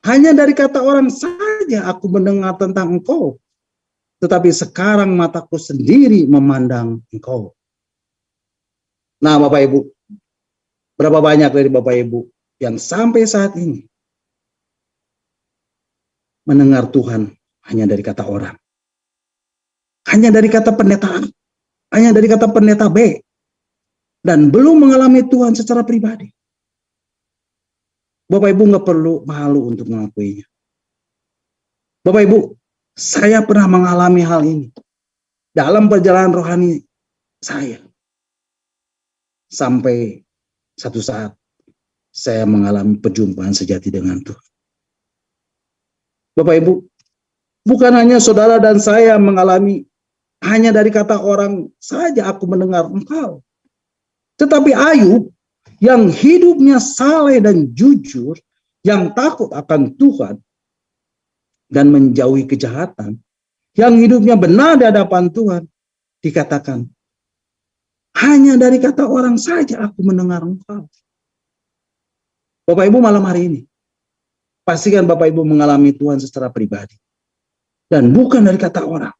Hanya dari kata orang saja aku mendengar tentang engkau. Tetapi sekarang mataku sendiri memandang engkau. Nah Bapak Ibu. Berapa banyak dari Bapak Ibu yang sampai saat ini mendengar Tuhan hanya dari kata orang. Hanya dari kata pendeta A. Hanya dari kata pendeta B. Dan belum mengalami Tuhan secara pribadi. Bapak Ibu nggak perlu malu untuk mengakuinya. Bapak Ibu, saya pernah mengalami hal ini dalam perjalanan rohani saya. Sampai satu saat saya mengalami perjumpaan sejati dengan Tuhan. Bapak Ibu, bukan hanya saudara dan saya mengalami hanya dari kata orang saja aku mendengar engkau. Tetapi Ayub yang hidupnya saleh dan jujur, yang takut akan Tuhan dan menjauhi kejahatan, yang hidupnya benar di hadapan Tuhan, dikatakan, hanya dari kata orang saja aku mendengar engkau. Bapak Ibu malam hari ini, pastikan Bapak Ibu mengalami Tuhan secara pribadi. Dan bukan dari kata orang.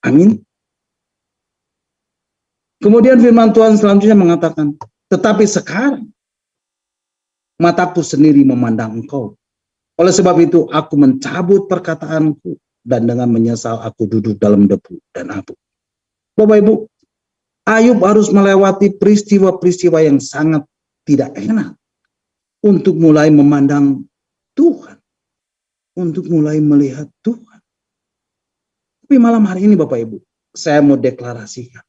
Amin. Kemudian firman Tuhan selanjutnya mengatakan, tetapi sekarang mataku sendiri memandang engkau. Oleh sebab itu aku mencabut perkataanku dan dengan menyesal aku duduk dalam debu dan abu. Bapak Ibu, Ayub harus melewati peristiwa-peristiwa yang sangat tidak enak untuk mulai memandang Tuhan, untuk mulai melihat Tuhan. Tapi malam hari ini Bapak Ibu, saya mau deklarasikan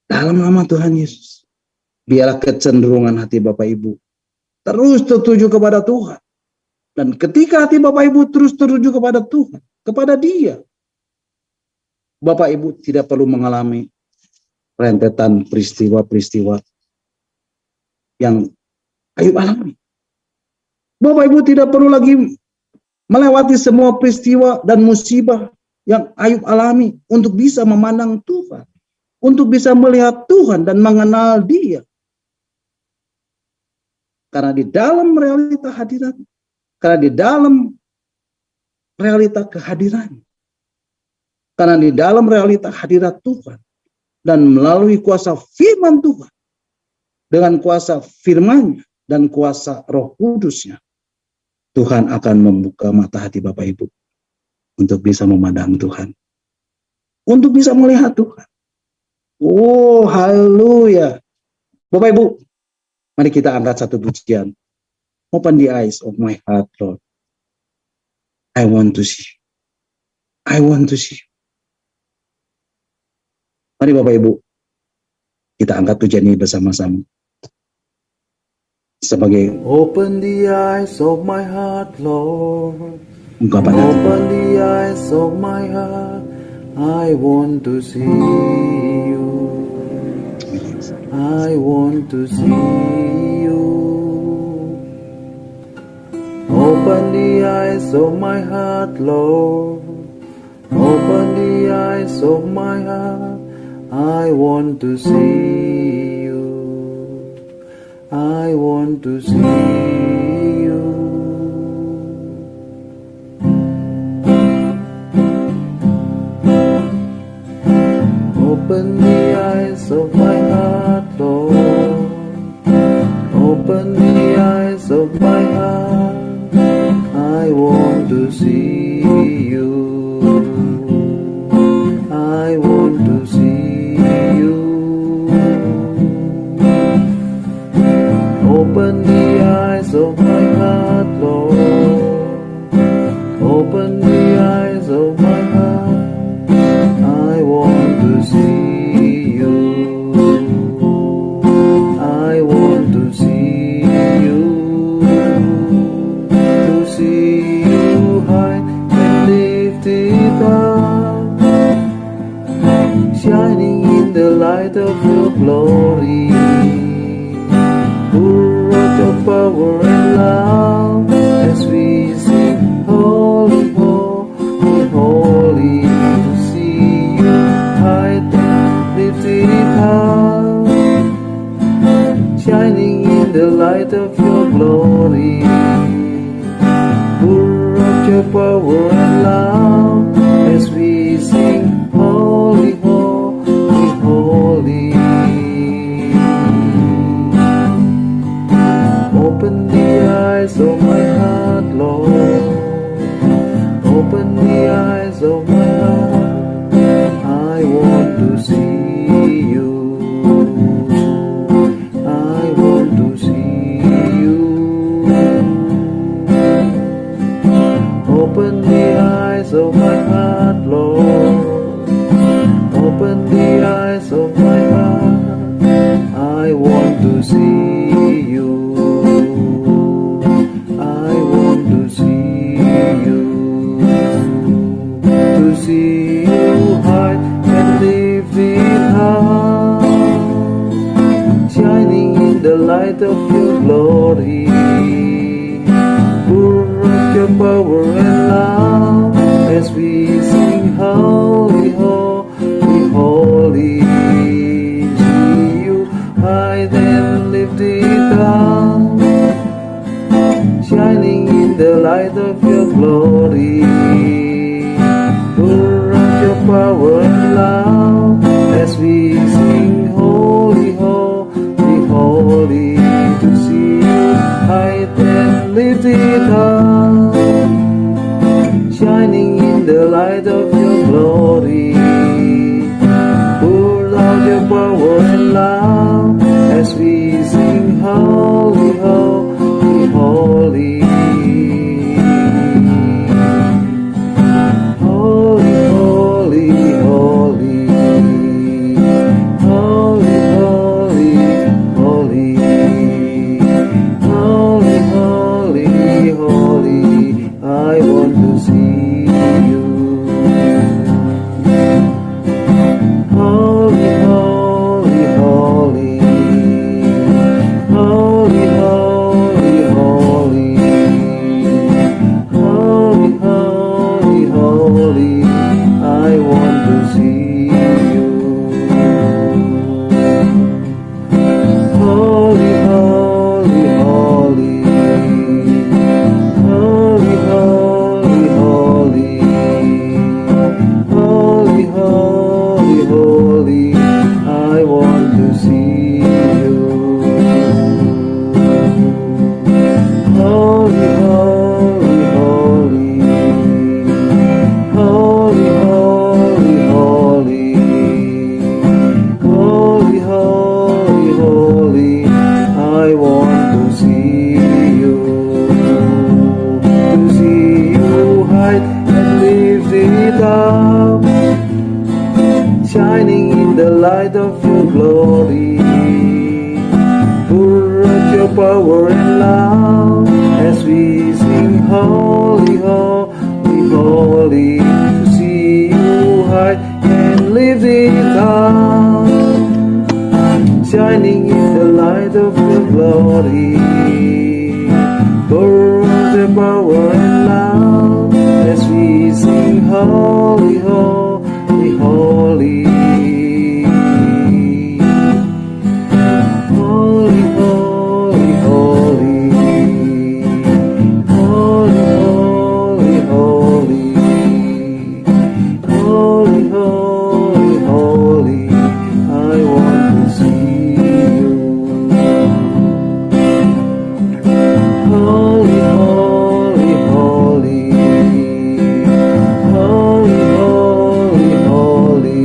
dalam nama Tuhan Yesus, biarlah kecenderungan hati Bapak Ibu terus tertuju kepada Tuhan. Dan ketika hati Bapak Ibu terus tertuju kepada Tuhan, kepada Dia, Bapak Ibu tidak perlu mengalami rentetan peristiwa-peristiwa yang Ayub alami. Bapak Ibu tidak perlu lagi melewati semua peristiwa dan musibah yang Ayub alami untuk bisa memandang Tuhan, untuk bisa melihat Tuhan dan mengenal Dia. Karena di dalam realita hadirat, karena di dalam realita kehadiran, karena di dalam realita hadirat Tuhan, dan melalui kuasa firman Tuhan, dengan kuasa firman-Nya dan kuasa Roh Kudus-Nya, Tuhan akan membuka mata hati Bapak Ibu untuk bisa memandang Tuhan, untuk bisa melihat Tuhan. Oh, haleluya. Bapak Ibu, mari kita angkat satu pujian. Open the eyes of my heart, Lord. I want to see. I want to see. Mari Bapak Ibu, kita angkat pujian ini bersama-sama. Sebagai Open the eyes of my heart, Lord. ungkapan hati. Open the eyes of my heart. I want to see you. I want to see you. Open the eyes of my heart, Lord. Open the eyes of my heart. I want to see you. I want to see you. Open the eyes of my heart, Lord. Open the eyes of my heart. I want to see you. I want to see you. Open the eyes of my heart, Lord. Open the eyes of my heart. I want to see you. I want to see you. To see you high and lifted up, shining in the light of your glory. Pour out your power and love as we sing, holy, holy, holy. To see you high and lifted up, shining in the light of your glory. Pour out your power and love as we sing, holy, holy, holy. Open the eyes of my heart, Lord. Open the eyes of my heart. I want to see you. I want to see you. Open the eyes of my heart, Lord. Open the eyes of my heart. I want to see you. I want to see you. To see you high and lifted up, shining in the light of your glory. Pour out your power and love as we sing, holy, holy, holy. See you high and lifted up, shining in the light of your glory. Pour out your power and love as we sing, holy, holy, holy. To see you high and lifted up, shining in the light of your glory. Pour out your power and love as we sing, holy, holy, holy. Holy, holy, holy. Holy, holy, holy. Holy, holy, holy. I want to see you. Holy, holy, holy. Holy, holy, holy. Holy, holy, holy. I want to see you. Holy, holy, holy. Holy, holy, holy. Holy, holy, holy. I want to see you. Holy, holy, holy. Holy, holy, holy. Holy, holy, holy. I want to see you. To see you high and lifted up, shining in the light of your glory. Pour out your power and love as we sing, holy, holy, holy. To see you high and lifted up, shining in the light of your glory. Pour out your power holy, holy, holy. Holy, holy, holy. Holy, holy, holy. Holy, holy, holy. I want to see you. Holy, holy, holy. Holy, holy, holy.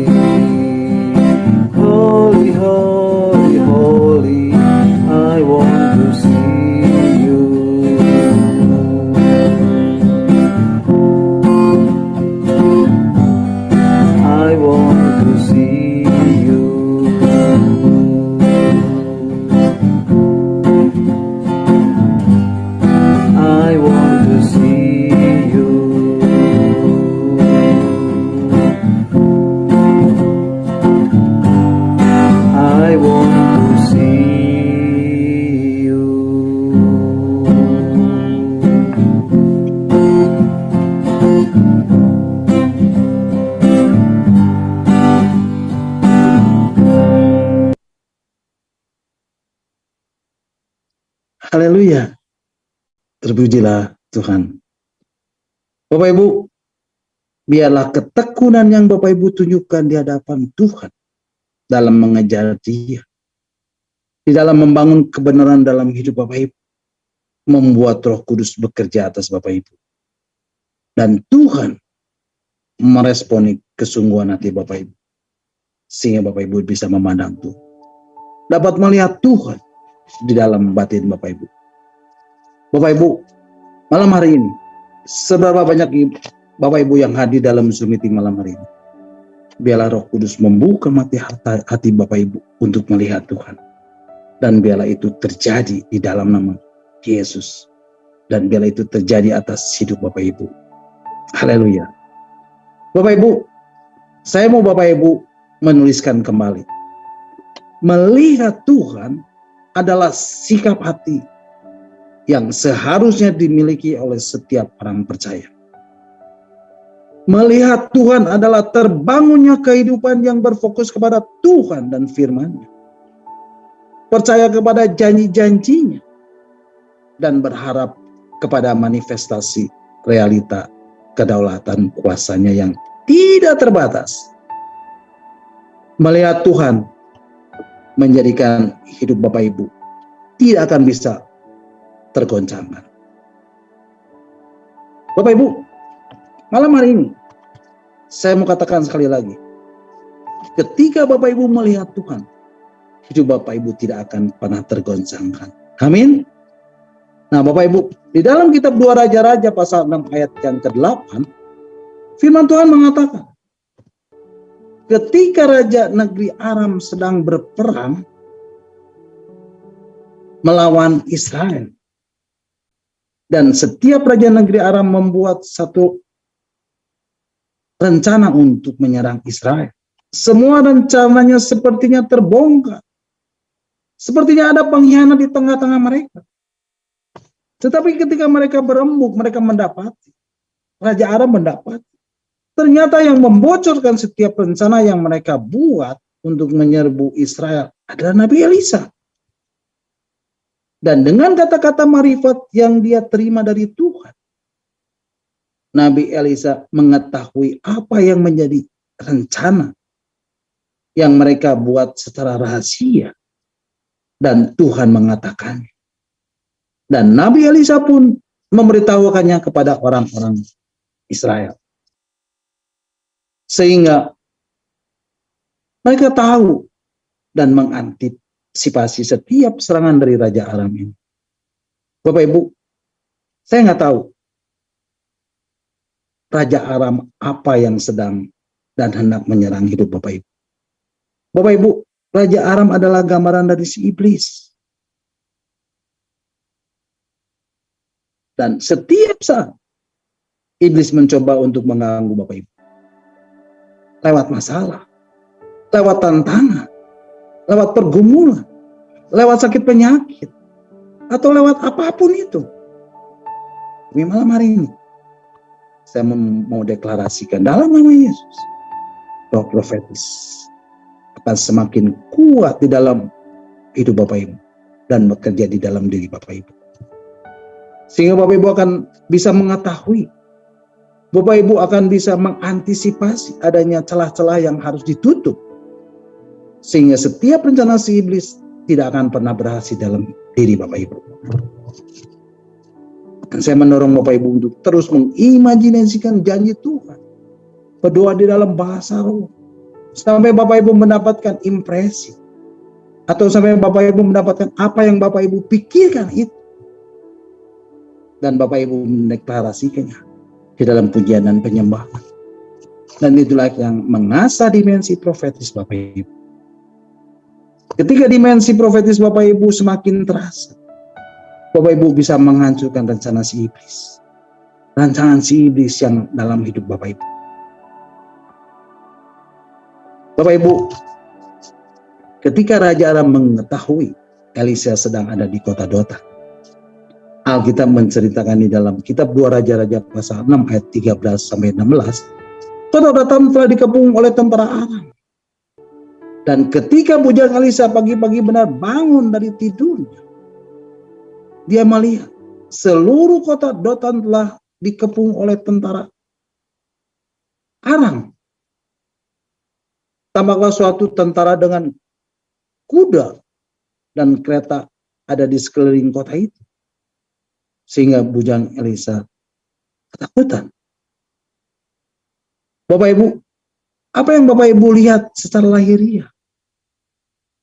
Holy, holy, holy. I want to see you. I want to see you. I want to see you. I want to see you. Haleluya. Terpujilah Tuhan. Bapak Ibu, biarlah ketekunan yang Bapak Ibu tunjukkan di hadapan Tuhan dalam mengejar Dia, di dalam membangun kebenaran dalam hidup Bapak Ibu, membuat Roh Kudus bekerja atas Bapak Ibu. Dan Tuhan meresponi kesungguhan hati Bapak Ibu, sehingga Bapak Ibu bisa memandang Tuhan, dapat melihat Tuhan di dalam batin Bapak Ibu. Bapak Ibu, malam hari ini, seberapa banyak Bapak Ibu yang hadir dalam Zoom meeting malam hari ini, biarlah Roh Kudus membuka hati Bapak Ibu untuk melihat Tuhan. Dan biarlah itu terjadi di dalam nama Yesus. Dan biarlah itu terjadi atas hidup Bapak Ibu. Haleluya. Bapak Ibu, saya mau Bapak Ibu menuliskan kembali. Melihat Tuhan adalah sikap hati yang seharusnya dimiliki oleh setiap orang percaya. Melihat Tuhan adalah terbangunnya kehidupan yang berfokus kepada Tuhan dan firman-Nya. Percaya kepada janji-janjinya. Dan berharap kepada manifestasi realita kedaulatan kuasa-Nya yang tidak terbatas. Melihat Tuhan menjadikan hidup Bapak Ibu tidak akan bisa tergoncangkan. Bapak Ibu, malam hari ini saya mau katakan sekali lagi, ketika Bapak Ibu melihat Tuhan, hidup Bapak Ibu tidak akan pernah tergoncangkan. Amin. Nah Bapak Ibu, di dalam kitab 2 Raja-Raja pasal 6 ayat yang ke-8, firman Tuhan mengatakan, ketika Raja negeri Aram sedang berperang melawan Israel, dan setiap raja negeri Aram membuat satu rencana untuk menyerang Israel. Semua rencananya sepertinya terbongkar. Sepertinya ada pengkhianat di tengah-tengah mereka. Tetapi ketika mereka berembuk, mereka mendapati, Raja Aram mendapati, ternyata yang membocorkan setiap rencana yang mereka buat untuk menyerbu Israel adalah Nabi Elisa. Dan dengan kata-kata marifat yang dia terima dari Tuhan, Nabi Elisa mengetahui apa yang menjadi rencana yang mereka buat secara rahasia. Dan Tuhan mengatakannya. Dan Nabi Elisa pun memberitahukannya kepada orang-orang Israel. Sehingga mereka tahu dan mengantisipasi setiap serangan dari Raja Aram ini. Bapak Ibu, saya nggak tahu Raja Aram apa yang sedang dan hendak menyerang hidup Bapak Ibu. Bapak Ibu, Raja Aram adalah gambaran dari si iblis. Dan setiap saat iblis mencoba untuk mengganggu Bapak Ibu. Lewat masalah, lewat tantangan, lewat pergumulan, lewat sakit penyakit, atau lewat apapun itu. Tapi malam hari ini, saya mau deklarasikan dalam nama Yesus, roh profetis akan semakin kuat di dalam hidup Bapak Ibu dan bekerja di dalam diri Bapak Ibu. Sehingga Bapak Ibu akan bisa mengetahui, Bapak Ibu akan bisa mengantisipasi adanya celah-celah yang harus ditutup. Sehingga setiap rencana si iblis tidak akan pernah berhasil dalam diri Bapak Ibu. Dan saya mendorong Bapak Ibu untuk terus mengimajinasikan janji Tuhan. Berdoa di dalam bahasa roh. Sampai Bapak Ibu mendapatkan impresi. Atau sampai Bapak Ibu mendapatkan apa yang Bapak Ibu pikirkan itu. Dan Bapak Ibu mendeklarasikannya di dalam pujian dan penyembahan. Dan itulah yang mengasah dimensi profetis Bapak Ibu. Ketika dimensi profetis Bapak Ibu semakin terasa, Bapak Ibu bisa menghancurkan rencana si iblis. Rancangan si iblis yang dalam hidup Bapak Ibu. Bapak Ibu, ketika Raja Aram mengetahui Elisa sedang ada di kota Dotan, Alkitab menceritakan di dalam kitab 2 Raja-Raja pasal 6 ayat 13 sampai 16, kota Dotan telah dikepung oleh tentara Aram. Dan ketika bujang Elisa pagi-pagi benar bangun dari tidurnya, dia melihat seluruh kota Dotan telah dikepung oleh tentara Aram. Tampaklah suatu tentara dengan kuda dan kereta ada di sekeliling kota itu. Sehingga bujang Elisa ketakutan. Bapak Ibu, apa yang Bapak Ibu lihat secara lahiriah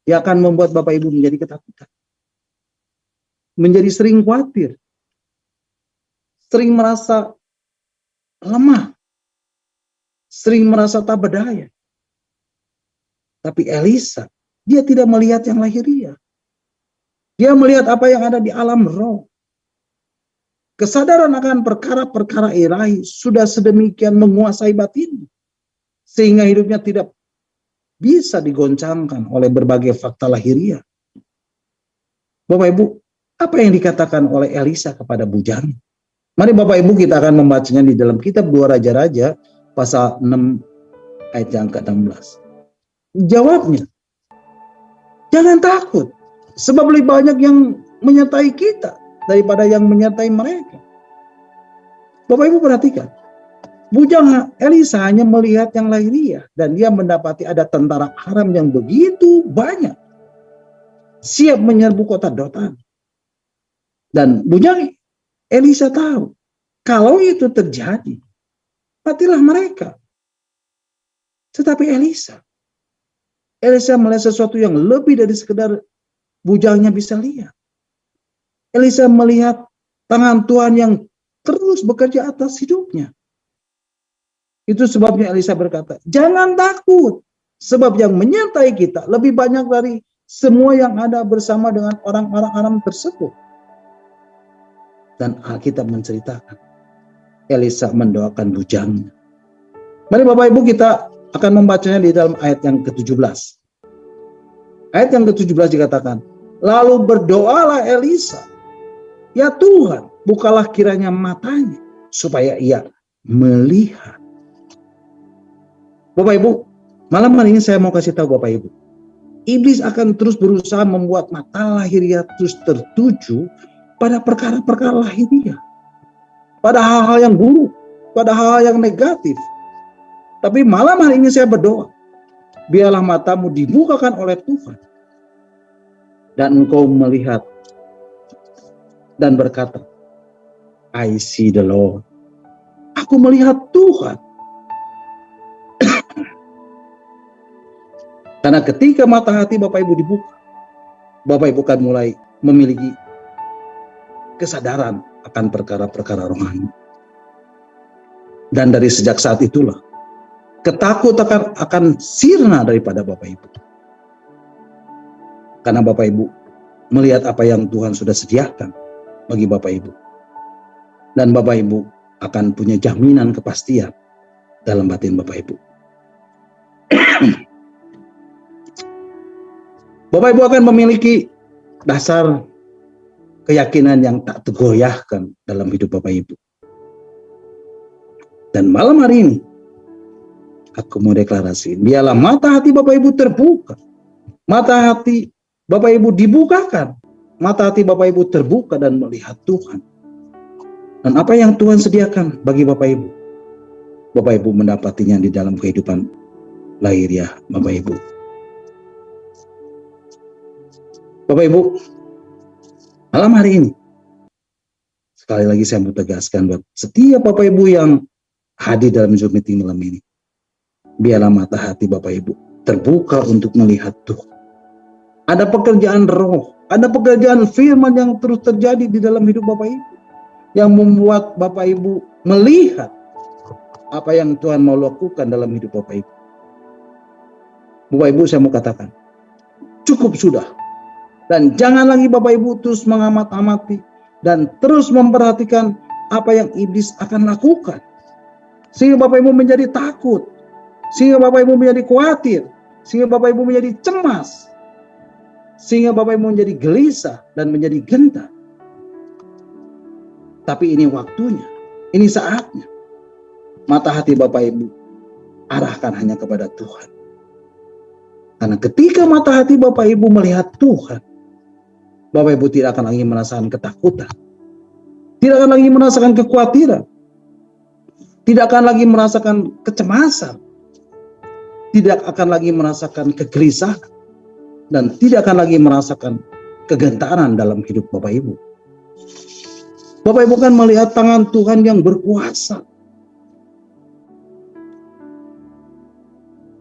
yang akan membuat Bapak Ibu menjadi ketakutan? Menjadi sering khawatir, sering merasa lemah, sering merasa tak berdaya. Tapi Elisa, dia tidak melihat yang lahiriah. Dia melihat apa yang ada di alam roh. Kesadaran akan perkara-perkara ilahi sudah sedemikian menguasai batin, sehingga hidupnya tidak bisa digoncangkan oleh berbagai fakta lahiriah. Bapak Ibu, apa yang dikatakan oleh Elisa kepada bujangnya? Mari Bapak Ibu kita akan membacanya di dalam kitab 2 Raja-Raja pasal 6 ayat yang ke-16. Jawabnya, jangan takut, sebab lebih banyak yang menyertai kita daripada yang menyertai mereka. Bapak Ibu perhatikan, bujang Elisa hanya melihat yang lahiriah dan dia mendapati ada tentara Aram yang begitu banyak siap menyerbu kota Dotan. Dan bujang Elisa tahu kalau itu terjadi, matilah mereka. Tetapi Elisa melihat sesuatu yang lebih dari sekedar bujangnya bisa lihat. Elisa melihat tangan Tuhan yang terus bekerja atas hidupnya. Itu sebabnya Elisa berkata, jangan takut, sebab yang menyertai kita lebih banyak dari semua yang ada bersama dengan orang-orang Aram tersebut. Dan Alkitab menceritakan, Elisa mendoakan bujangnya. Mari Bapak Ibu kita akan membacanya di dalam ayat yang ke-17. Ayat yang ke-17 dikatakan, lalu berdoalah Elisa, ya Tuhan, bukalah kiranya matanya, supaya ia melihat. Bapak Ibu, malam hari ini saya mau kasih tahu Bapak Ibu, iblis akan terus berusaha membuat mata lahiriah terus tertuju pada perkara-perkara lahiriah, pada hal-hal yang buruk, pada hal-hal yang negatif. Tapi malam hari ini saya berdoa, biarlah matamu dibukakan oleh Tuhan, dan engkau melihat dan berkata, I see the Lord. Aku melihat Tuhan. Karena ketika mata hati Bapak Ibu dibuka, Bapak Ibu akan mulai memiliki kesadaran akan perkara-perkara rohani. Dan dari sejak saat itulah, ketakutan akan sirna daripada Bapak Ibu. Karena Bapak Ibu melihat apa yang Tuhan sudah sediakan bagi Bapak Ibu. Dan Bapak Ibu akan punya jaminan kepastian dalam batin Bapak Ibu. Bapak Ibu akan memiliki dasar keyakinan yang tak tergoyahkan dalam hidup Bapak Ibu. Dan malam hari ini, aku mau deklarasi, biarlah mata hati Bapak Ibu terbuka. Mata hati Bapak Ibu dibukakan. Mata hati Bapak Ibu terbuka dan melihat Tuhan. Dan apa yang Tuhan sediakan bagi Bapak Ibu, Bapak Ibu mendapatinya di dalam kehidupan lahiriah Bapak Ibu. Bapak Ibu, malam hari ini, sekali lagi saya mau tegaskan buat setiap Bapak Ibu yang hadir dalam Zoom meeting malam ini, biarlah mata hati Bapak Ibu terbuka untuk melihat Tuhan. Ada pekerjaan roh, ada pekerjaan firman yang terus terjadi di dalam hidup Bapak Ibu, yang membuat Bapak Ibu melihat apa yang Tuhan mau lakukan dalam hidup Bapak Ibu. Bapak Ibu, saya mau katakan, cukup sudah. Dan jangan lagi Bapak Ibu terus mengamat-amati dan terus memperhatikan apa yang iblis akan lakukan. Sehingga Bapak Ibu menjadi takut, sehingga Bapak Ibu menjadi khawatir, sehingga Bapak Ibu menjadi cemas, sehingga Bapak Ibu menjadi gelisah dan menjadi gentar. Tapi ini waktunya, ini saatnya. Mata hati Bapak Ibu arahkan hanya kepada Tuhan. Karena ketika mata hati Bapak Ibu melihat Tuhan, Bapak Ibu tidak akan lagi merasakan ketakutan, tidak akan lagi merasakan kekhawatiran, tidak akan lagi merasakan kecemasan, tidak akan lagi merasakan kegelisahan, dan tidak akan lagi merasakan kegentaran dalam hidup Bapak Ibu. Bapak Ibu kan melihat tangan Tuhan yang berkuasa.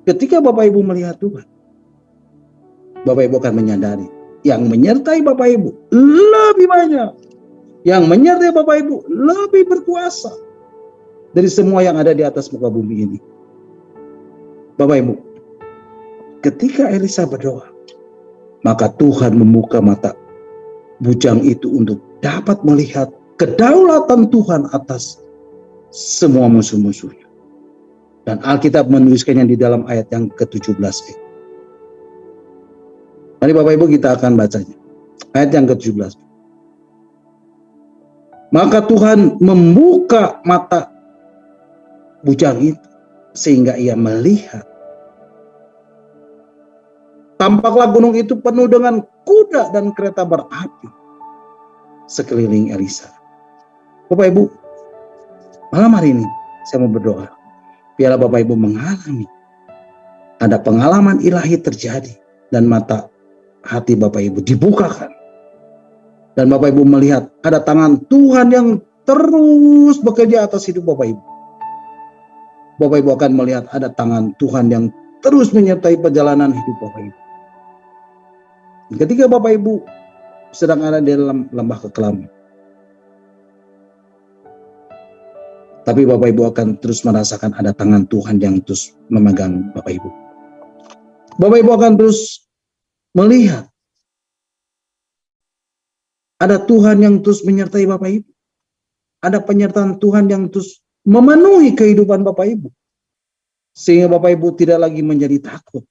Ketika Bapak Ibu melihat Tuhan, Bapak Ibu akan menyadari yang menyertai Bapak Ibu lebih banyak, yang menyertai Bapak Ibu lebih berkuasa dari semua yang ada di atas muka bumi ini. Bapak Ibu, ketika Elisa berdoa, maka Tuhan membuka mata bujang itu untuk dapat melihat kedaulatan Tuhan atas semua musuh-musuhnya. Dan Alkitab menuliskannya di dalam ayat yang ke-17. Mari Bapak Ibu kita akan bacanya. Ayat yang ke-17. Maka Tuhan membuka mata bujang itu sehingga ia melihat. Tampaklah gunung itu penuh dengan kuda dan kereta berapi sekeliling Elisa. Bapak Ibu, malam hari ini saya mau berdoa, biarlah Bapak Ibu mengalami ada pengalaman ilahi terjadi dan mata hati Bapak Ibu dibukakan. Dan Bapak Ibu melihat ada tangan Tuhan yang terus bekerja atas hidup Bapak Ibu. Bapak Ibu akan melihat ada tangan Tuhan yang terus menyertai perjalanan hidup Bapak Ibu. Ketika Bapak Ibu sedang ada di dalam lembah kekelaman, tapi Bapak Ibu akan terus merasakan ada tangan Tuhan yang terus memegang Bapak Ibu. Bapak Ibu akan terus melihat ada Tuhan yang terus menyertai Bapak Ibu. Ada penyertaan Tuhan yang terus memenuhi kehidupan Bapak Ibu. Sehingga Bapak Ibu tidak lagi menjadi takut.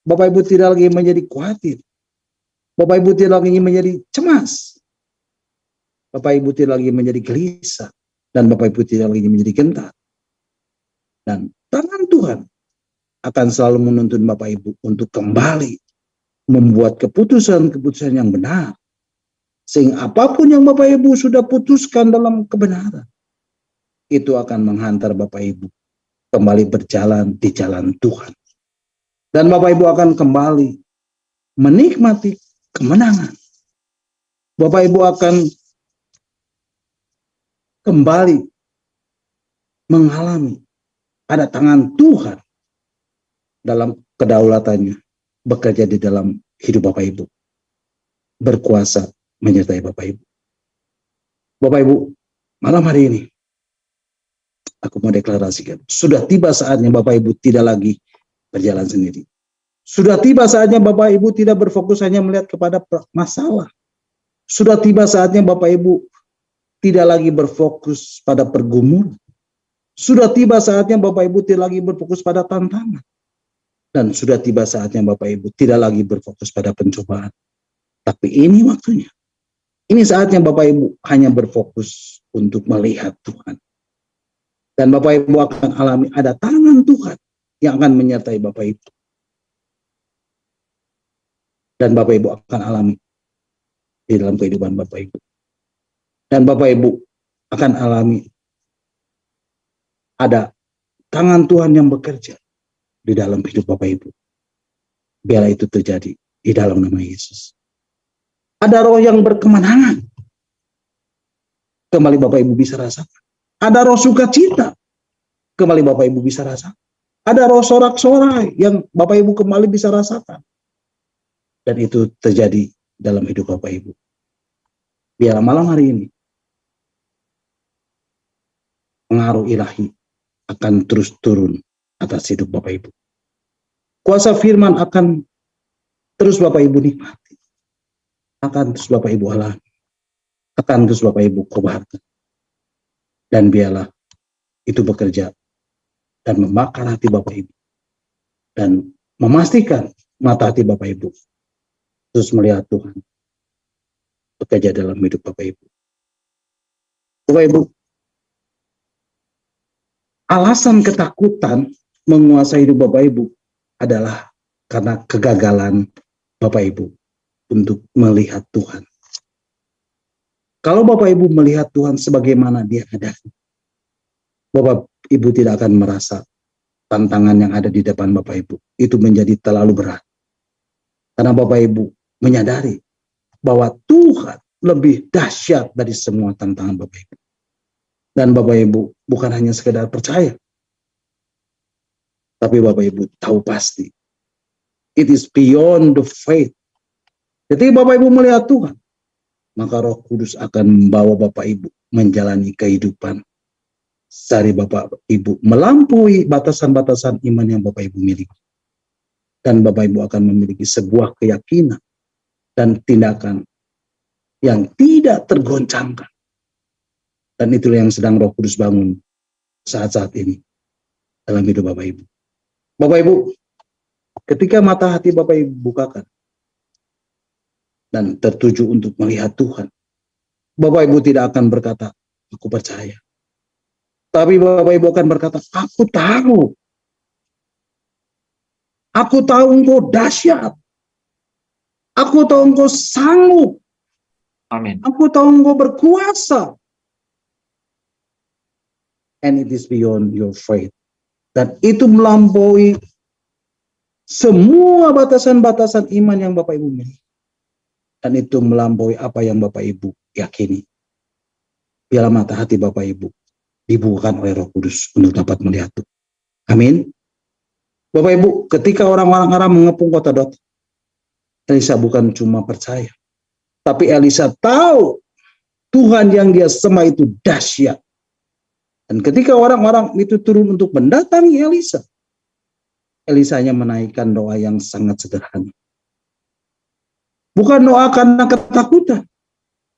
Bapak Ibu tidak lagi menjadi khawatir. Bapak Ibu tidak lagi menjadi cemas. Bapak Ibu tidak lagi menjadi gelisah. Dan Bapak Ibu tidak lagi menjadi gentar. Dan tangan Tuhan akan selalu menuntun Bapak Ibu untuk kembali membuat keputusan-keputusan yang benar. Sehingga apapun yang Bapak Ibu sudah putuskan dalam kebenaran, itu akan menghantar Bapak Ibu kembali berjalan di jalan Tuhan. Dan Bapak Ibu akan kembali menikmati kemenangan. Bapak Ibu akan kembali mengalami ada tangan Tuhan dalam kedaulatannya bekerja di dalam hidup Bapak Ibu, berkuasa menyertai Bapak Ibu. Bapak Ibu, malam hari ini aku mau deklarasikan, sudah tiba saatnya Bapak Ibu tidak lagi berjalan sendiri. Sudah tiba saatnya Bapak Ibu tidak berfokus hanya melihat kepada masalah. Sudah tiba saatnya Bapak Ibu tidak lagi berfokus pada pergumulan. Sudah tiba saatnya Bapak Ibu tidak lagi berfokus pada tantangan. Dan sudah tiba saatnya Bapak Ibu tidak lagi berfokus pada pencobaan. Tapi ini waktunya. Ini saatnya Bapak Ibu hanya berfokus untuk melihat Tuhan. Dan Bapak Ibu akan alami ada tangan Tuhan yang akan menyertai Bapak Ibu. Dan Bapak Ibu akan alami di dalam kehidupan Bapak Ibu. Dan Bapak Ibu akan alami ada tangan Tuhan yang bekerja di dalam hidup Bapak Ibu. Biarlah itu terjadi di dalam nama Yesus. Ada roh yang berkemenangan. Kembali Bapak Ibu bisa rasakan. Ada roh sukacita. Kembali Bapak Ibu bisa rasakan. Ada roh sorak-sorai yang Bapak Ibu kembali bisa rasakan. Dan itu terjadi dalam hidup Bapak Ibu. Biarlah malam hari ini pengaruh ilahi akan terus turun atas hidup Bapak Ibu. Kuasa firman akan terus Bapak Ibu nikmati. Akan terus Bapak Ibu alami. Akan terus Bapak Ibu kobarkan. Dan biarlah itu bekerja dan membakar hati Bapak Ibu. Dan memastikan mata hati Bapak Ibu terus melihat Tuhan bekerja dalam hidup Bapak Ibu. Bapak Ibu, alasan ketakutan menguasai hidup Bapak Ibu adalah karena kegagalan Bapak Ibu untuk melihat Tuhan. Kalau Bapak Ibu melihat Tuhan sebagaimana Dia ada, Bapak Ibu tidak akan merasa tantangan yang ada di depan Bapak Ibu itu menjadi terlalu berat. Karena Bapak Ibu menyadari bahwa Tuhan lebih dahsyat dari semua tantangan Bapak Ibu. Dan Bapak Ibu bukan hanya sekedar percaya, tapi Bapak Ibu tahu pasti. It is beyond the faith. Jadi Bapak Ibu melihat Tuhan, maka Roh Kudus akan membawa Bapak Ibu menjalani kehidupan dari Bapak Ibu melampaui batasan-batasan iman yang Bapak Ibu miliki. Dan Bapak Ibu akan memiliki sebuah keyakinan dan tindakan yang tidak tergoncangkan. Dan itulah yang sedang Roh Kudus bangun saat-saat ini dalam hidup Bapak Ibu. Bapak Ibu, ketika mata hati Bapak Ibu bukakan dan tertuju untuk melihat Tuhan, Bapak Ibu tidak akan berkata, aku percaya. Tapi Bapak Ibu akan berkata, aku tahu. Aku tahu Engkau dahsyat. Aku tahu Engkau sanggup. Amin. Aku tahu Engkau berkuasa. And it is beyond your faith. Dan itu melampaui semua batasan-batasan iman yang Bapak Ibu miliki. Dan itu melampaui apa yang Bapak Ibu yakini. Biarlah mata hati Bapak Ibu dibukakan oleh Roh Kudus untuk dapat melihat itu. Amin. Bapak Ibu, ketika orang-orang Aram mengepung kota Dothan, Elisa bukan cuma percaya, tapi Elisa tahu Tuhan yang dia sembah itu dahsyat. Dan ketika orang-orang itu turun untuk mendatangi Elisa, Elisanya menaikkan doa yang sangat sederhana. Bukan doa karena ketakutan,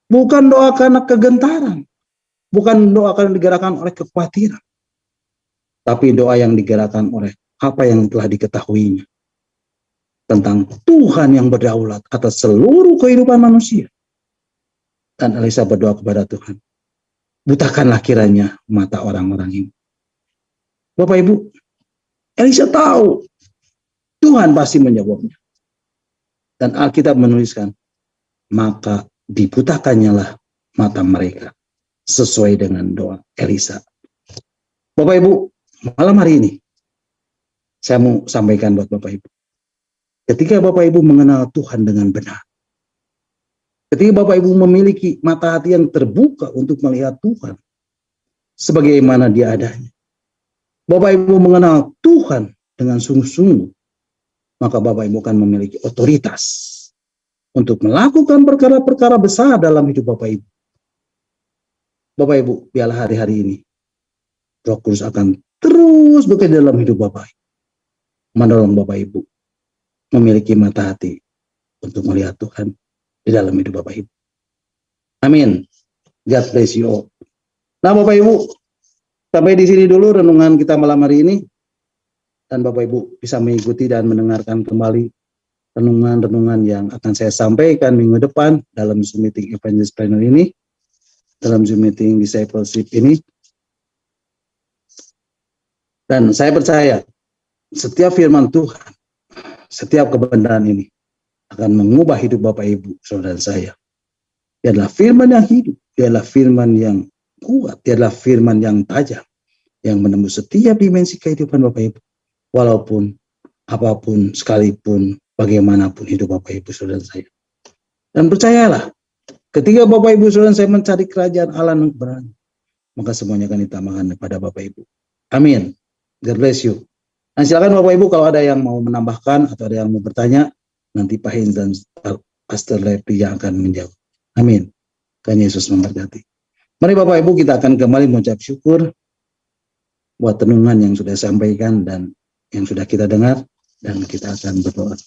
bukan doa karena kegentaran, bukan doa karena digerakkan oleh kekhawatiran, tapi doa yang digerakkan oleh apa yang telah diketahuinya tentang Tuhan yang berdaulat atas seluruh kehidupan manusia. Dan Elisa berdoa kepada Tuhan, butakanlah kiranya mata orang-orang ini. Bapak Ibu, Elisa tahu Tuhan pasti menjawabnya. Dan Alkitab menuliskan, maka dibutakannya lah mata mereka sesuai dengan doa Elisa. Bapak Ibu, malam hari ini saya mau sampaikan buat Bapak Ibu. Ketika Bapak Ibu mengenal Tuhan dengan benar, ketika Bapak Ibu memiliki mata hati yang terbuka untuk melihat Tuhan sebagaimana Dia adanya, Bapak Ibu mengenal Tuhan dengan sungguh-sungguh, maka Bapak Ibu akan memiliki otoritas untuk melakukan perkara-perkara besar dalam hidup Bapak Ibu. Bapak Ibu, biarlah hari-hari ini Roh Kudus akan terus bekerja dalam hidup Bapak Ibu, menolong Bapak Ibu memiliki mata hati untuk melihat Tuhan di dalam hidup Bapak Ibu. Amin. God bless you all. Nah Bapak Ibu, sampai di sini dulu renungan kita malam hari ini. Dan Bapak Ibu bisa mengikuti dan mendengarkan kembali renungan-renungan yang akan saya sampaikan minggu depan dalam Zoom meeting Evangelist Planner ini, dalam Zoom meeting Discipleship ini. Dan saya percaya setiap firman Tuhan, setiap kebenaran ini akan mengubah hidup Bapak Ibu, saudara saya. Dia adalah firman yang hidup, dia adalah firman yang kuat, dia adalah firman yang tajam, yang menembus setiap dimensi kehidupan Bapak Ibu. Walaupun apapun, sekalipun, bagaimanapun hidup Bapak Ibu, saudara saya. Dan percayalah, ketika Bapak Ibu saudara saya mencari kerajaan Allah yang kebenaran, maka semuanya akan ditambahkan kepada Bapak Ibu. Amin. God bless you. Nah, silakan Bapak Ibu kalau ada yang mau menambahkan atau ada yang mau bertanya, nanti Pak Hins dan Pastor Lepi yang akan menjawab. Amin. Tuhan Yesus memberkati. Mari Bapak Ibu kita akan kembali mengucap syukur buat renungan yang sudah disampaikan dan yang sudah kita dengar, dan kita akan berdoa.